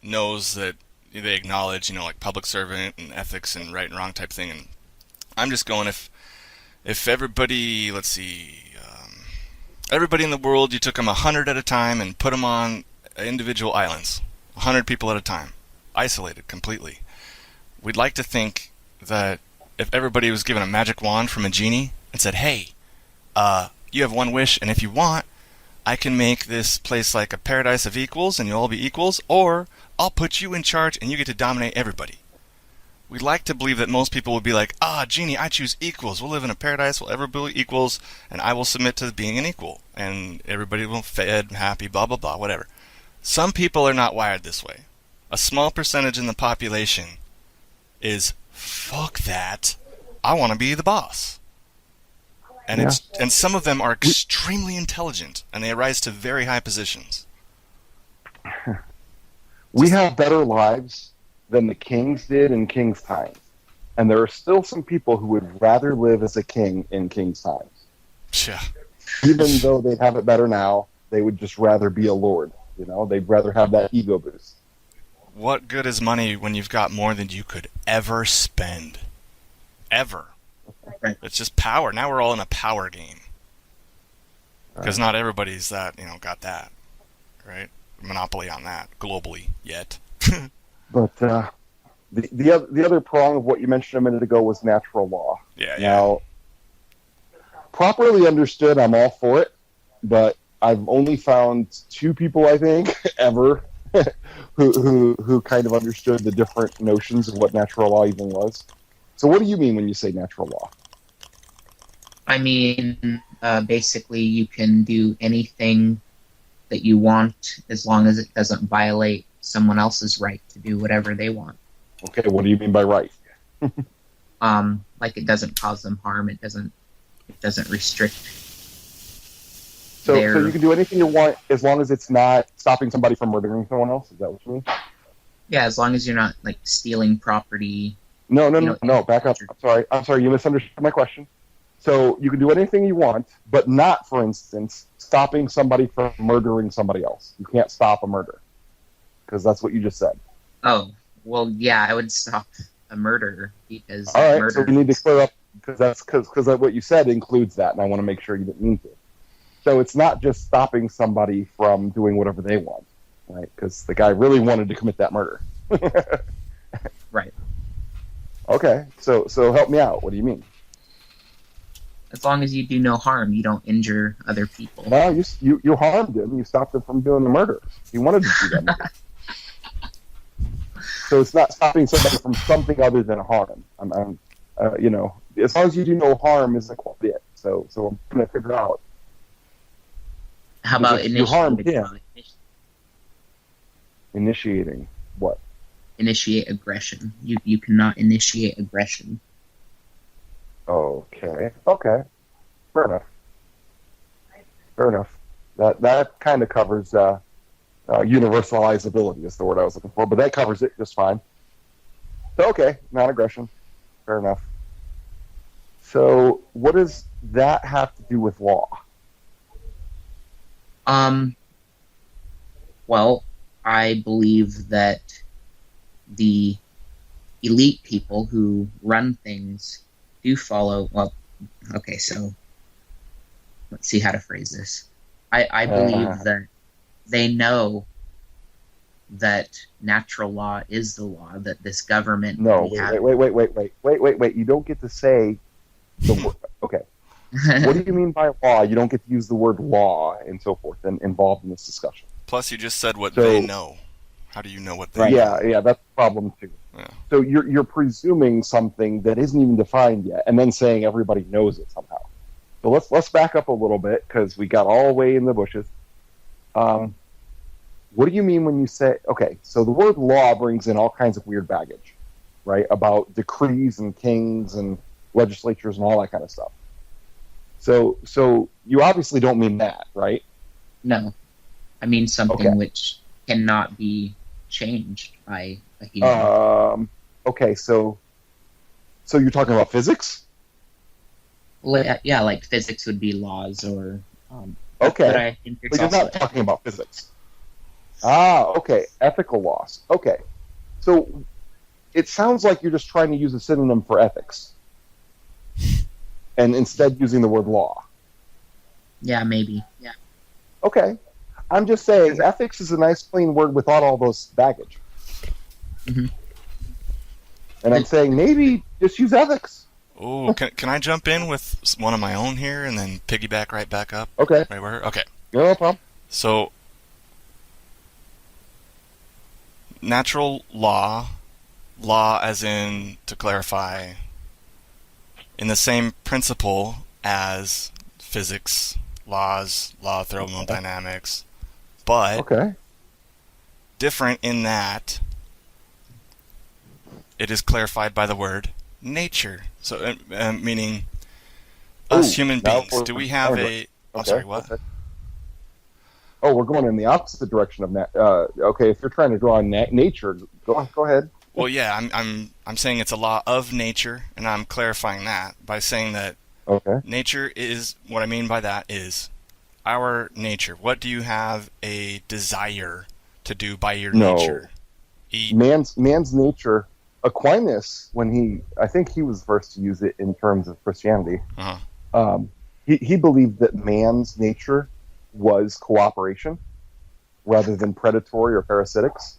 knows that they acknowledge, like public servant and ethics and right and wrong type thing. And I'm just going, if everybody, let's see, everybody in the world, you took them 100 at a time and put them on individual islands, 100 people at a time, isolated completely. We'd like to think that if everybody was given a magic wand from a genie and said, hey, you have one wish, and if you want, I can make this place like a paradise of equals and you'll all be equals, or I'll put you in charge and you get to dominate everybody. We'd like to believe that most people would be like, genie, I choose equals. We'll live in a paradise, we'll ever be equals, and I will submit to being an equal. And everybody will be fed, happy, blah, blah, blah, whatever. Some people are not wired this way. A small percentage in the population is, fuck that, I want to be the boss. And and some of them are extremely intelligent, and they rise to very high positions. We have better lives than the kings did in king's times. And there are still some people who would rather live as a king in king's times. Yeah. Even though they'd have it better now, they would just rather be a lord. They'd rather have that ego boost. What good is money when you've got more than you could ever spend? Ever. It's just power. Now we're all in a power game. Because not everybody's got that. Right? Monopoly on that globally yet. But the other prong of what you mentioned a minute ago was natural law. Yeah. Now, properly understood, I'm all for it, but I've only found 2 people, I think, ever who kind of understood the different notions of what natural law even was. So what do you mean when you say natural law? I mean, basically, you can do anything that you want as long as it doesn't violate someone else's right to do whatever they want. Okay, what do you mean by right? Like it doesn't cause them harm. It doesn't restrict. So you can do anything you want as long as it's not stopping somebody from murdering someone else? Is that what you mean? Yeah, as long as you're not like stealing property. No. Back up. I'm sorry. You misunderstood my question. So you can do anything you want, but not, for instance, stopping somebody from murdering somebody else. You can't stop a murder because that's what you just said. Oh, well, yeah, I would stop a murder because. All right. murder So you need to clear up because what you said includes that, and I want to make sure you didn't mean to. So it's not just stopping somebody from doing whatever they want, right? Because the guy really wanted to commit that murder. Right. Okay. So help me out. What do you mean? As long as you do no harm, you don't injure other people. No, you harmed him. You stopped him from doing the murder. He wanted to do that murder. So it's not stopping somebody from something other than harm. I'm as long as you do no harm is quite it. So I'm going to figure out. How about you harmed him? Initiating what? Initiate aggression. You cannot initiate aggression. Okay. Fair enough. That kind of covers universalizability is the word I was looking for, but that covers it just fine. So, okay, non-aggression. Fair enough. So what does that have to do with law? Well, I believe that the elite people who run things do follow. Well, okay, so let's see how to phrase this. I believe that they know that natural law is the law, that this government. No, wait. You don't get to say the word. Okay. What do you mean by law? You don't get to use the word law and so forth involved in this discussion. Plus, you just said what they know. How do you know what they know? know? Yeah, that's the problem too. Yeah. So you're presuming something that isn't even defined yet, and then saying everybody knows it somehow. So let's back up a little bit because we got all the way in the bushes. What do you mean when you say okay? So the word law brings in all kinds of weird baggage, right? About decrees and kings and legislatures and all that kind of stuff. So you obviously don't mean that, right? No, I mean something which cannot be changed by a human. Okay, so you're talking about physics? Yeah, like physics would be laws or. Okay, but I think but you're not talking about physics. Okay, ethical laws. Okay, so it sounds like you're just trying to use a synonym for ethics, and instead using the word law. Yeah, maybe. Yeah. Okay, I'm just saying ethics is a nice clean word without all those baggage. Mm-hmm. And I'm saying maybe just use ethics. Oh, can I jump in with one of my own here and then piggyback right back up? Okay. Right where? Okay. No problem. So, natural law as in, to clarify, in the same principle as physics, law of thermodynamics, but different in that it is clarified by the word nature. So, meaning us human beings, do we have a... I'm sorry, what? Okay. Oh, we're going in the opposite direction of that. Okay, if you're trying to draw on nature, go ahead. Well, yeah, I'm saying it's a law of nature, and I'm clarifying that by saying that nature is, what I mean by that is our nature. What do you have a desire to do by your nature? Eat. Man's nature... Aquinas, I think he was the first to use it in terms of Christianity. He believed that man's nature was cooperation rather than predatory or parasitics,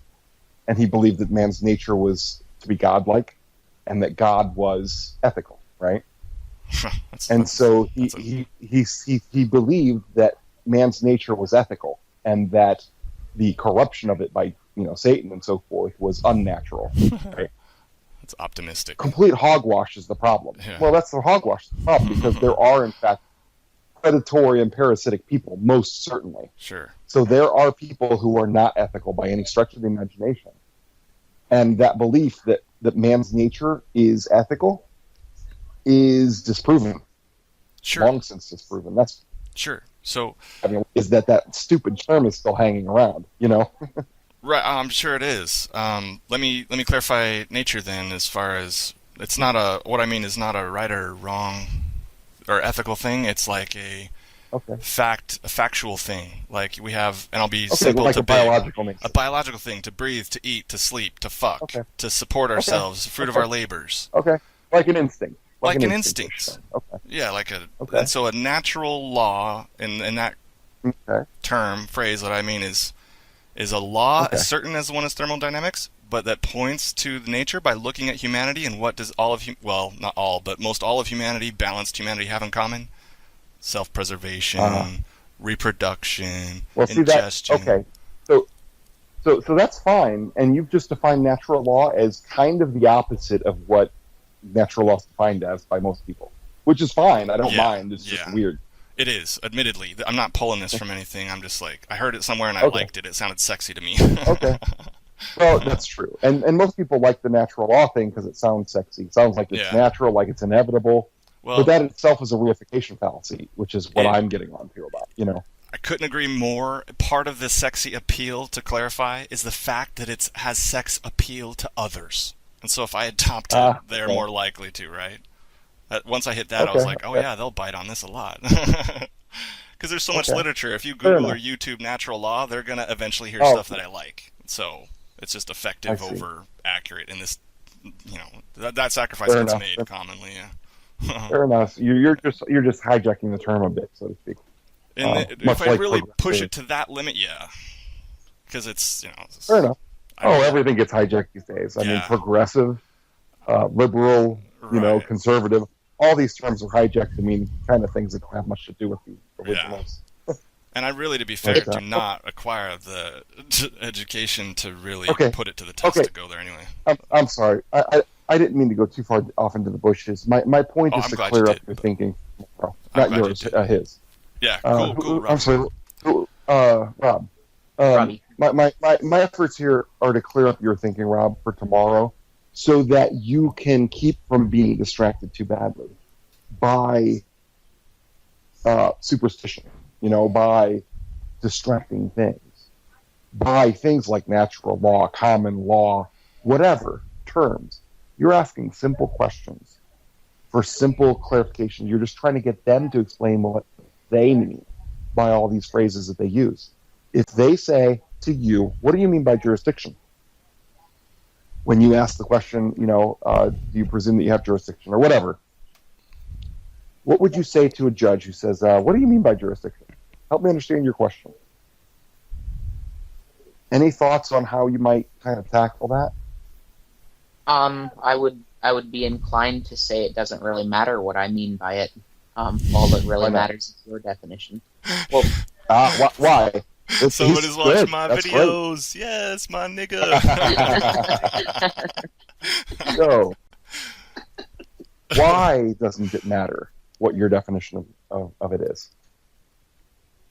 and he believed that man's nature was to be godlike, and that God was ethical, right? So he believed that man's nature was ethical, and that the corruption of it by Satan and so forth was unnatural. Right? That's optimistic. Complete hogwash is the problem. Yeah. Well, that's the hogwash problem, because there are in fact predatory and parasitic people, most certainly. Sure. So there are people who are not ethical by any stretch of the imagination, and that belief that man's nature is ethical is disproven. Sure. Long since disproven. That's sure. So, is that stupid term is still hanging around? Right. I'm sure it is. Let me clarify nature then. As far as it's not what I mean is not a right or wrong or ethical thing. It's like a factual thing. Like we have, and I'll be simple like to a biological thing. A biological thing: to breathe, to eat, to sleep, to fuck, to support ourselves, the fruit of our labors. Okay, like an instinct. Like an instinct. Sure. Okay. Yeah, like a. Okay. And so a natural law in that phrase, what I mean is a law as certain as the one is thermodynamics, but that points to nature by looking at humanity and what does not all, but most all of humanity, balanced humanity, have in common? Self-preservation, reproduction, ingestion. So that's fine, and you've just defined natural law as kind of the opposite of what natural law is defined as by most people, which is fine. I don't mind. It's just weird. It is, admittedly. I'm not pulling this from anything. I'm just like, I heard it somewhere and I liked it. It sounded sexy to me. Okay. Well, that's true. And most people like the natural law thing because it sounds sexy. It sounds like it's natural, like it's inevitable. Well, but that itself is a reification fallacy, which is what I'm getting on to about, I couldn't agree more. Part of the sexy appeal, to clarify, is the fact that it has sex appeal to others. And so if I adopt it, they're more likely to, right? Once I hit that, I was like, they'll bite on this a lot. Because there's so much literature. If you Google or YouTube natural law, they're going to eventually hear stuff that I like. So it's just effective over accurate in this, that sacrifice gets made commonly, Fair enough. You're just hijacking the term a bit, so to speak. If I really push it to that limit, because it's, fair enough. Everything gets hijacked these days. I mean, progressive, liberal, conservative. All these terms are hijacked to mean kind of things that don't have much to do with the originals. And I really, to be fair, do not acquire the education to really put it to the test to go there anyway. I'm sorry. I didn't mean to go too far off into the bushes. My point is to clear up your thinking. Not yours, his. Yeah, cool, Rob. I'm sorry, Rob. My efforts here are to clear up your thinking, Rob, for tomorrow, so that you can keep from being distracted too badly by superstition, by distracting things, by things like natural law, common law, whatever terms. You're asking simple questions for simple clarification. You're just trying to get them to explain what they mean by all these phrases that they use. If they say to you, what do you mean by jurisdiction? When you ask the question, do you presume that you have jurisdiction or whatever? What would you say to a judge who says, what do you mean by jurisdiction? Help me understand your question. Any thoughts on how you might kind of tackle that? I would be inclined to say it doesn't really matter what I mean by it. All that really matters is your definition. Well, why? Somebody's watching my videos. Great. Yes, my nigga. So, why doesn't it matter what your definition of it is?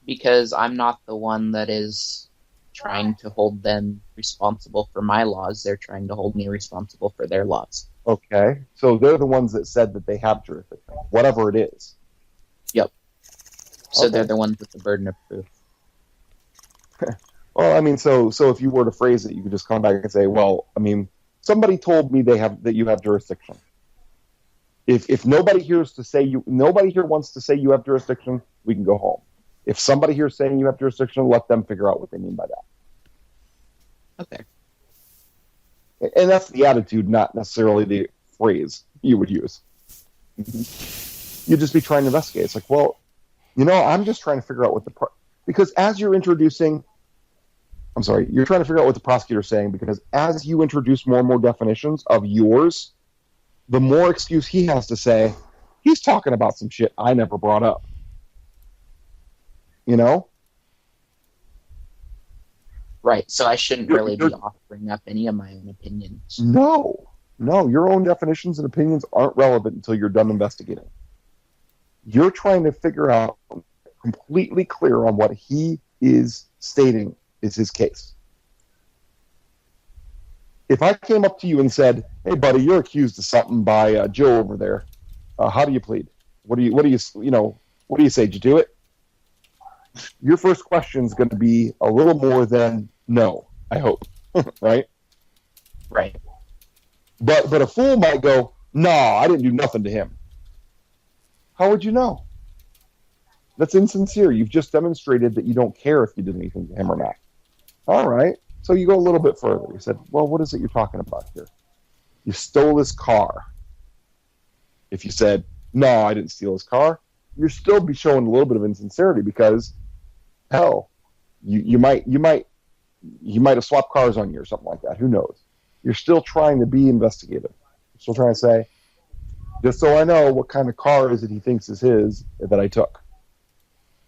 Because I'm not the one that is trying to hold them responsible for my laws. They're trying to hold me responsible for their laws. Okay, so they're the ones that said that they have jurisdiction, whatever it is. Yep. So they're the ones with the burden of proof. Well, I mean, so if you were to phrase it, you could just come back and say, well, I mean, somebody told me that you have jurisdiction. If nobody here wants to say you have jurisdiction, we can go home. If somebody here is saying you have jurisdiction, let them figure out what they mean by that. Okay. And that's the attitude, not necessarily the phrase you would use. You'd just be trying to investigate. It's like, well, I'm just trying to figure out what because as you're introducing I'm sorry, you're trying to figure out what the prosecutor's saying, because as you introduce more and more definitions of yours, the more excuse he has to say, he's talking about some shit I never brought up. You know? Right. So I shouldn't really be offering up any of my own opinions. No, your own definitions and opinions aren't relevant until you're done investigating. You're trying to figure out, completely clear on what he is stating is his case. If I came up to you and said, "Hey, buddy, you're accused of something by Joe over there. How do you plead? What do you say? Did you do it?" Your first question is going to be a little more than no. I hope, right? Right. But a fool might go, "No, I didn't do nothing to him." How would you know? That's insincere. You've just demonstrated that you don't care if you did anything to him or not. All right. So you go a little bit further. You said, "Well, what is it you're talking about here? You stole his car." If you said, "No, I didn't steal his car," you're still be showing a little bit of insincerity, because, hell, you might have swapped cars on you or something like that. Who knows? You're still trying to be investigative. You're still trying to say, "Just so I know, what kind of car is it he thinks is his that I took?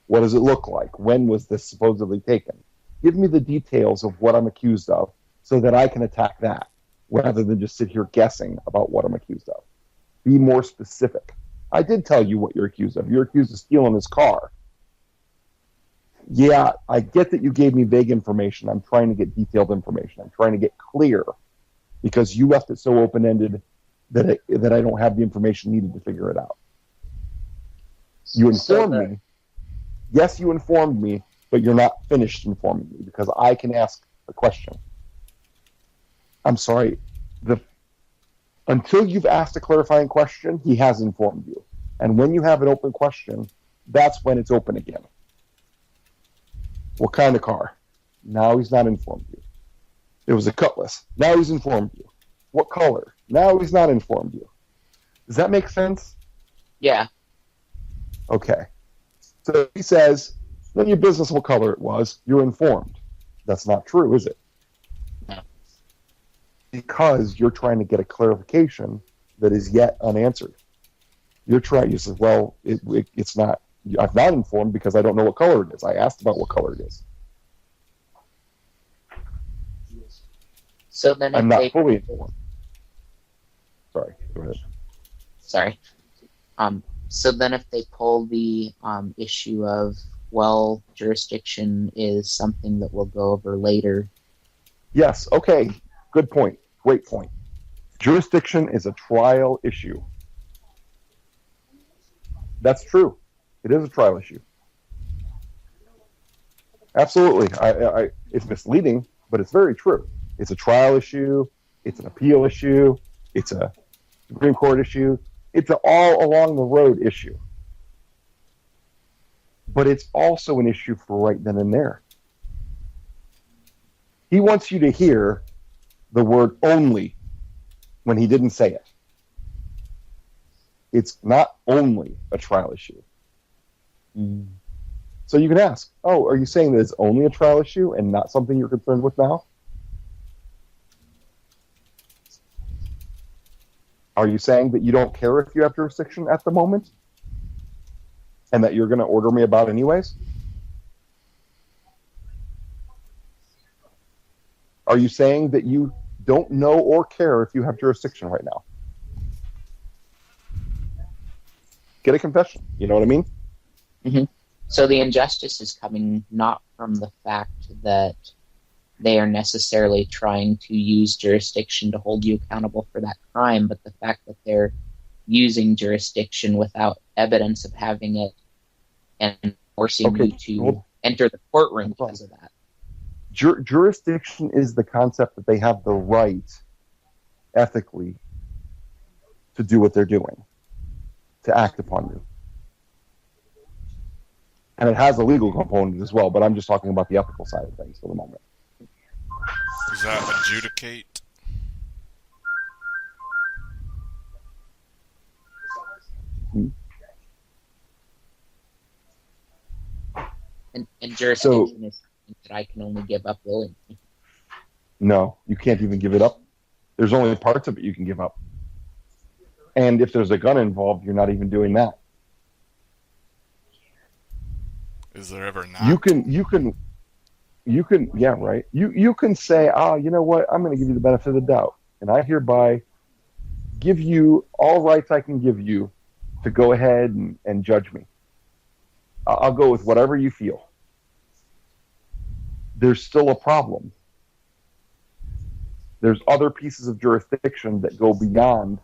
What does it look like? When was this supposedly taken? Give me the details of what I'm accused of so that I can attack that, rather than just sit here guessing about what I'm accused of. Be more specific. I did tell you what you're accused of. You're accused of stealing his car. Yeah, I get that you gave me vague information. I'm trying to get detailed information. I'm trying to get clear, because you left it so open-ended that I don't have the information needed to figure it out. You informed me. Yes, you informed me, but you're not finished informing me, because I can ask a question. I'm sorry. Until you've asked a clarifying question, he has informed you. And when you have an open question, that's when it's open again. What kind of car? Now he's not informed you. It was a Cutlass. Now he's informed you. What color? Now he's not informed you. Does that make sense? Yeah. Okay. So he says, "None of your business what color it was. You're informed." That's not true, is it? No. Because you're trying to get a clarification that is yet unanswered. You say, "Well, it's not. I'm not informed because I don't know what color it is. I asked about what color it is." So then, I'm not fully informed. Sorry. Go ahead. Sorry. So then, if they pull the issue of, well, jurisdiction is something that we'll go over later. Yes. Okay. Good point. Great point. Jurisdiction is a trial issue. That's true. It is a trial issue. Absolutely. It's misleading, but it's very true. It's a trial issue. It's an appeal issue. It's a Supreme Court issue. It's an all along the road issue. But it's also an issue for right then and there. He wants you to hear the word "only" when he didn't say it. It's not only a trial issue. So you can ask, "Oh, are you saying that it's only a trial issue and not something you're concerned with now? Are you saying that you don't care if you have jurisdiction at the moment? And that you're going to order me about anyways? Are you saying that you don't know or care if you have jurisdiction right now?" Get a confession. You know what I mean? Mm-hmm. So the injustice is coming not from the fact that they are necessarily trying to use jurisdiction to hold you accountable for that crime, but the fact that they're using jurisdiction without evidence of having it and forcing you to enter the courtroom because of that. Jurisdiction is the concept that they have the right, ethically, to do what they're doing, to act upon you. And it has a legal component as well, but I'm just talking about the ethical side of things for the moment. Is that adjudicate? And jurisdiction is that I can only give up willingly. No, you can't even give it up. There's only parts of it you can give up. And if there's a gun involved, you're not even doing that. Is there ever not? You can, yeah, right. You can say, you know what? I'm going to give you the benefit of the doubt, and I hereby give you all rights I can give you to go ahead and judge me. I'll go with whatever you feel. There's still a problem. There's other pieces of jurisdiction that go beyond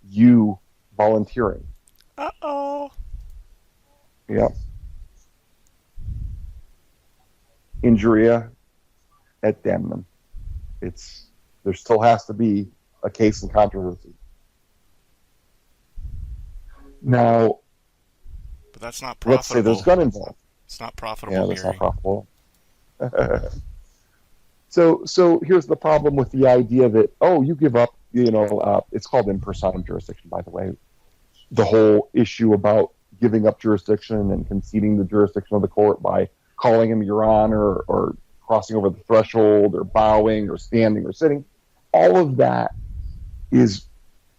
you volunteering. Uh-oh. Yep. Injuria et damnum. There still has to be a case in controversy. Now, but that's not profitable. Let's say there's gun involved. It's not profitable. Yeah, that's not profitable. So here's the problem with the idea that, you give up, it's called in personam jurisdiction, by the way. The whole issue about giving up jurisdiction and conceding the jurisdiction of the court by calling him your honor or crossing over the threshold or bowing or standing or sitting, all of that is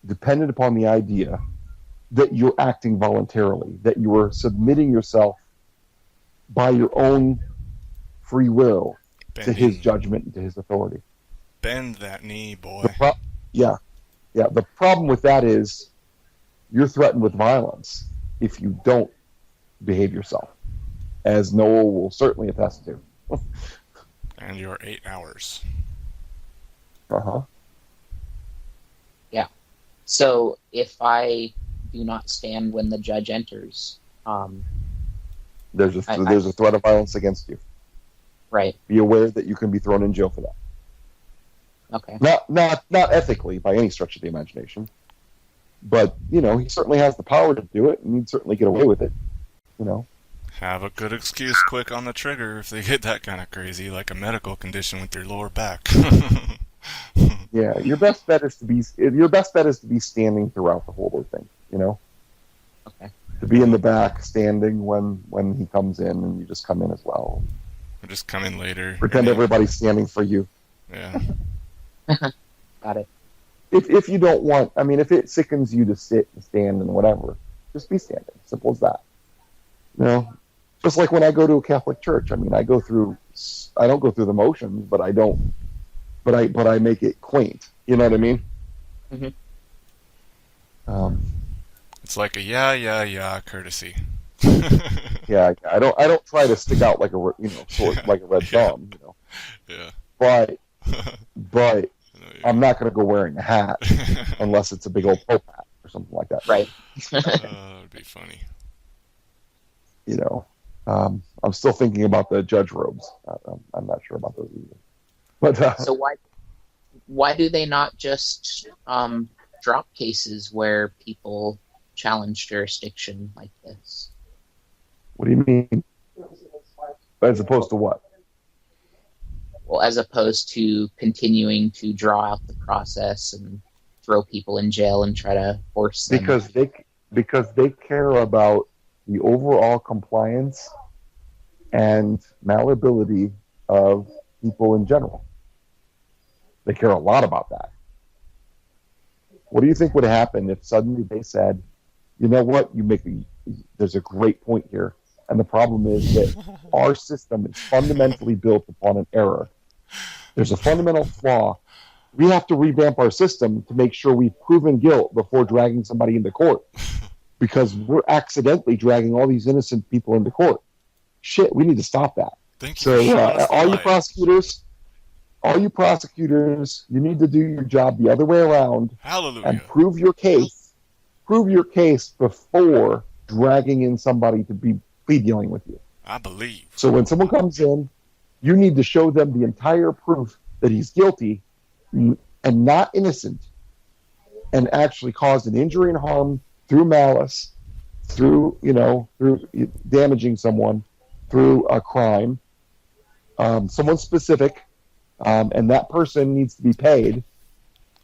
dependent upon the idea that you're acting voluntarily, that you are submitting yourself by your own free will to his judgment and to his authority. Bend that knee, boy. The problem with that is you're threatened with violence if you don't behave yourself, as Noel will certainly attest to. And your 8 hours. Uh-huh. Yeah. So if I do not stand when the judge enters, there's a threat of violence against you. Right. Be aware that you can be thrown in jail for that. Okay. Not ethically by any stretch of the imagination, but he certainly has the power to do it, and he'd certainly get away with it. Have a good excuse quick on the trigger if they get that kind of crazy, like a medical condition with your lower back. Yeah, your best bet is to be standing throughout the whole thing. Okay. To be in the back, standing when he comes in, and you just come in as well. Or just come in later. Pretend everybody's standing for you. Yeah. Got it. If you don't want, if it sickens you to sit and stand and whatever, just be standing. Simple as that. Just like when I go to a Catholic church, I don't go through the motions, but I make it quaint. You know what I mean? Mm-hmm. It's like a yeah courtesy. Yeah, I don't try to stick out like a like a red thumb. Yeah. But I'm not going to go wearing a hat unless it's a big old Pope hat or something like that. Right. It'd be funny. I'm still thinking about the judge robes. I'm not sure about those either. But so why do they not just drop cases where people challenge jurisdiction like this? What do you mean? As opposed to what? Well, as opposed to continuing to draw out the process and throw people in jail and try to force them. Because they care about the overall compliance and malleability of people in general. They care a lot about that. What do you think would happen if suddenly they said, you know what, there's a great point here, and the problem is that our system is fundamentally built upon an error. There's a fundamental flaw. We have to revamp our system to make sure we've proven guilt before dragging somebody into court, because we're accidentally dragging all these innocent people into court. Shit, we need to stop that. Thank you. So, all you prosecutors, you need to do your job the other way around. Hallelujah. And prove your case. Prove your case before dragging in somebody to be plea dealing with you. I believe. So when someone comes in, you need to show them the entire proof that he's guilty and not innocent, and actually caused an injury and harm through malice, through damaging someone, through a crime, someone specific, and that person needs to be paid,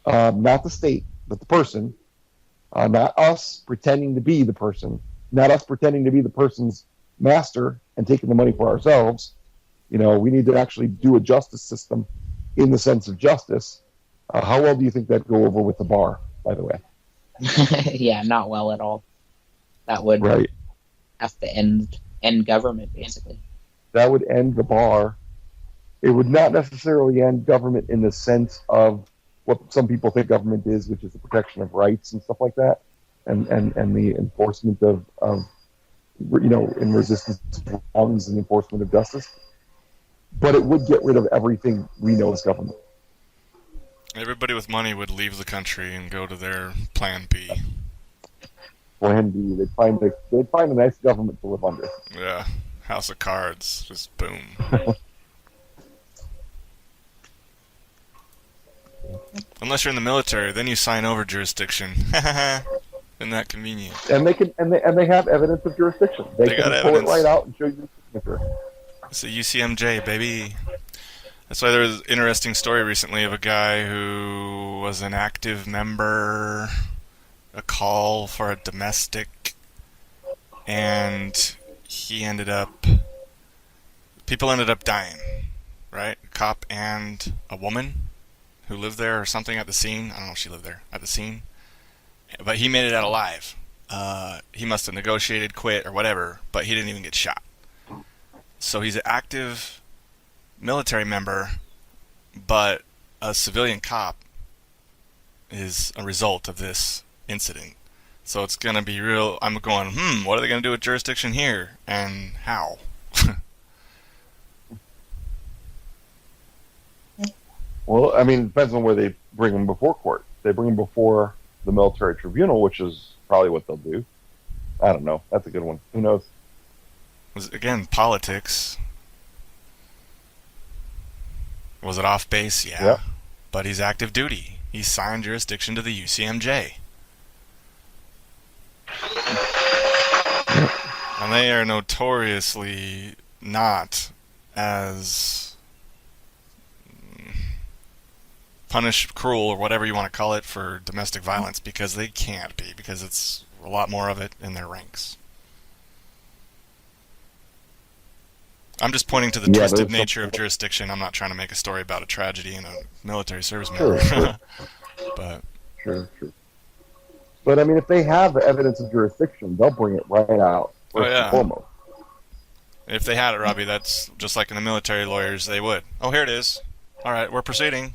not the state, but the person, not us pretending to be the person, not us pretending to be the person's master and taking the money for ourselves. We need to actually do a justice system in the sense of justice. How well do you think that'd go over with the bar, by the way? Yeah, not well at all. That would Right. have to end government, basically. That would end the bar. It would not necessarily end government in the sense of what some people think government is, which is the protection of rights and stuff like that, and the enforcement of in resistance to wrongs and enforcement of justice. But it would get rid of everything we know as government. Everybody with money would leave the country and go to their Plan B. Plan B. They'd find a nice government to live under. Yeah, House of Cards, just boom. Unless you're in the military, then you sign over jurisdiction. Isn't that convenient? And they have evidence of jurisdiction. They can pull it right out and show you the signature. It's a UCMJ, baby. That's why there was an interesting story recently of a guy who was an active member, a call for a domestic, and people ended up dying, right? A cop and a woman who lived there or something at the scene. I don't know if she lived there at the scene, but he made it out alive. He must have negotiated, quit, or whatever, but he didn't even get shot. So he's an active military member, but a civilian cop is a result of this incident. So it's going to be real. I'm going, what are they going to do with jurisdiction here? And how? Well, I mean, it depends on where they bring them before court. They bring them before the military tribunal, which is probably what they'll do. I don't know. That's a good one. Who knows? Again, politics. Was it off base? Yeah. Yep. But he's active duty. He signed jurisdiction to the UCMJ. And they are notoriously not as cruel, or whatever you want to call it, for domestic violence, because they can't be, because it's a lot more of it in their ranks. I'm just pointing to the twisted nature of jurisdiction. I'm not trying to make a story about a tragedy in a military service member. Sure. But Sure. But I mean, if they have evidence of jurisdiction, they'll bring it right out. First and foremost. If they had it, Robbie, that's just like in the military lawyers, they would. Oh, here it is. All right, we're proceeding.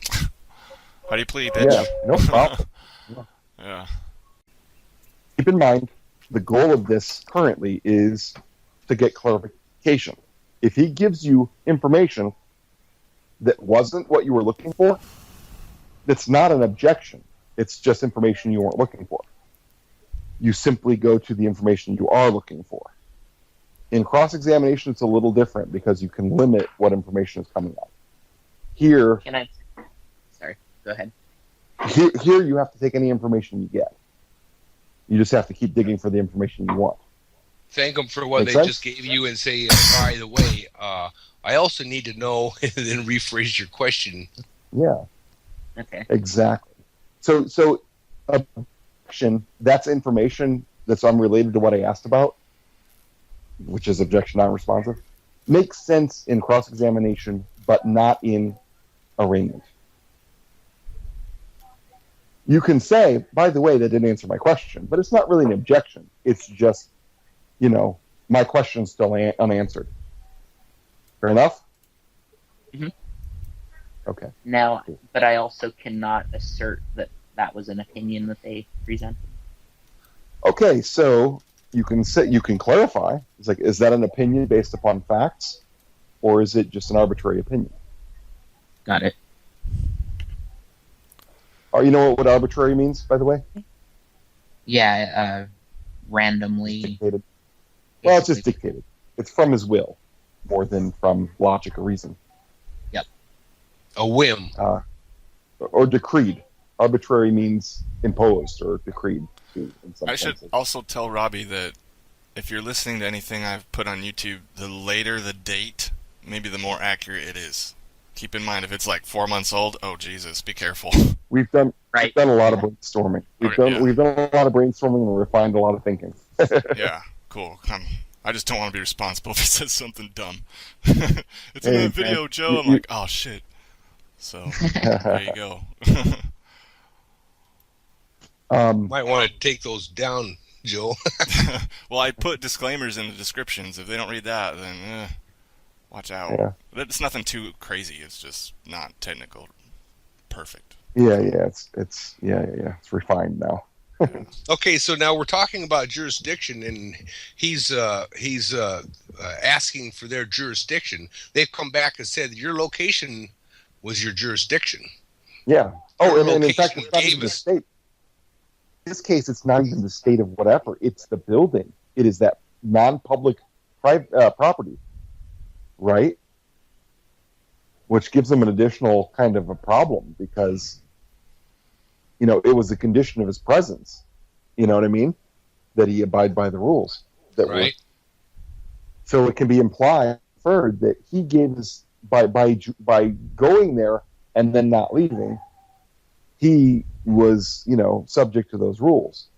How do you plead, bitch? Yeah, no problem. Yeah. Keep in mind, the goal of this currently is to get clarification. If he gives you information that wasn't what you were looking for, that's not an objection. It's just information you weren't looking for. You simply go to the information you are looking for. In cross-examination, it's a little different because you can limit what information is coming out. Here, Sorry, go ahead. Here you have to take any information you get. You just have to keep digging for the information you want. Thank them for what Make they sense? just gave you and say, by the way, I also need to know, and then rephrase your question. Yeah. Okay. Exactly. So objection, that's information that's unrelated to what I asked about, which is objection non-responsive, makes sense in cross-examination, but not in arraignment. You can say, by the way, that didn't answer my question, but it's not really an objection. It's just, my question's still unanswered. Fair enough? Mm-hmm. Okay. Now, but I also cannot assert that that was an opinion that they presented. Okay, so you can clarify. It's like, is that an opinion based upon facts, or is it just an arbitrary opinion? Got it. Oh, you know what arbitrary means, by the way? Yeah, randomly. Dictated. Well, it's just dictated. It's from his will, more than from logic or reason. Yep. A whim. Or decreed. Arbitrary means imposed or decreed. In some I should senses. also tell Robbie that if you're listening to anything I've put on YouTube, the later the date, maybe the more accurate it is. Keep in mind, if it's like 4 months old, oh Jesus, be careful. We've done a lot of brainstorming. We've done a lot of brainstorming and refined a lot of thinking. Yeah, cool. I just don't want to be responsible if he says something dumb. It's in the video, Joe. I'm like, oh shit. So there you go. Might want to take those down, Joe. Well, I put disclaimers in the descriptions. If they don't read that, then watch out. Yeah. It's nothing too crazy. It's just not technical. Perfect. Yeah. It's refined now. Okay, so now we're talking about jurisdiction, and he's asking for their jurisdiction. They've come back and said your location was your jurisdiction. Yeah. Oh, Your and in fact, location it's not gave even the us- state. In this case, it's not even the state of whatever. It's the building. It is that non-public private property, right? Which gives them an additional kind of a problem because, it was a condition of his presence. You know what I mean? That he abide by the rules. Right. So it can be inferred that he gave us by going there and then not leaving. He was, subject to those rules.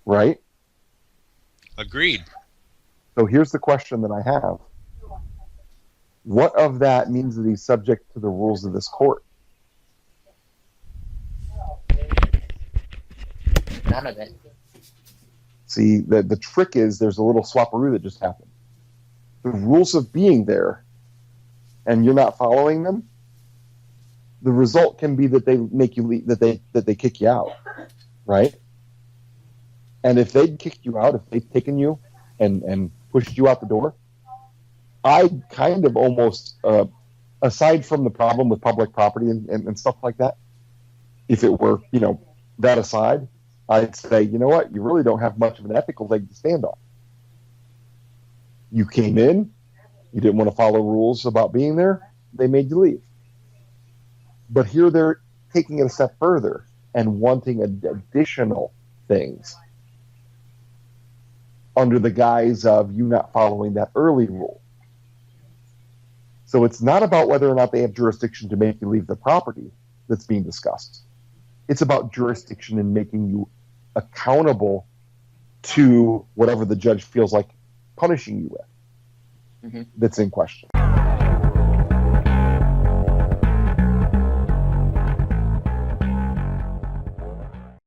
Right? Agreed. So here's the question that I have. What of that means that he's subject to the rules of this court? None of it. See, the trick is there's a little swapperoo that just happened. The rules of being there, and you're not following them, the result can be that they make you leave, that they kick you out, right? And if they'd kicked you out, if they'd taken you and pushed you out the door, I kind of almost, aside from the problem with public property and stuff like that, if it were, that aside, I'd say, you know what, you really don't have much of an ethical leg to stand on. You came in, you didn't want to follow rules about being there, they made you leave. But here they're taking it a step further and wanting additional things under the guise of you not following that early rule. So it's not about whether or not they have jurisdiction to make you leave the property that's being discussed. It's about jurisdiction in making you accountable to whatever the judge feels like punishing you with. That's in question.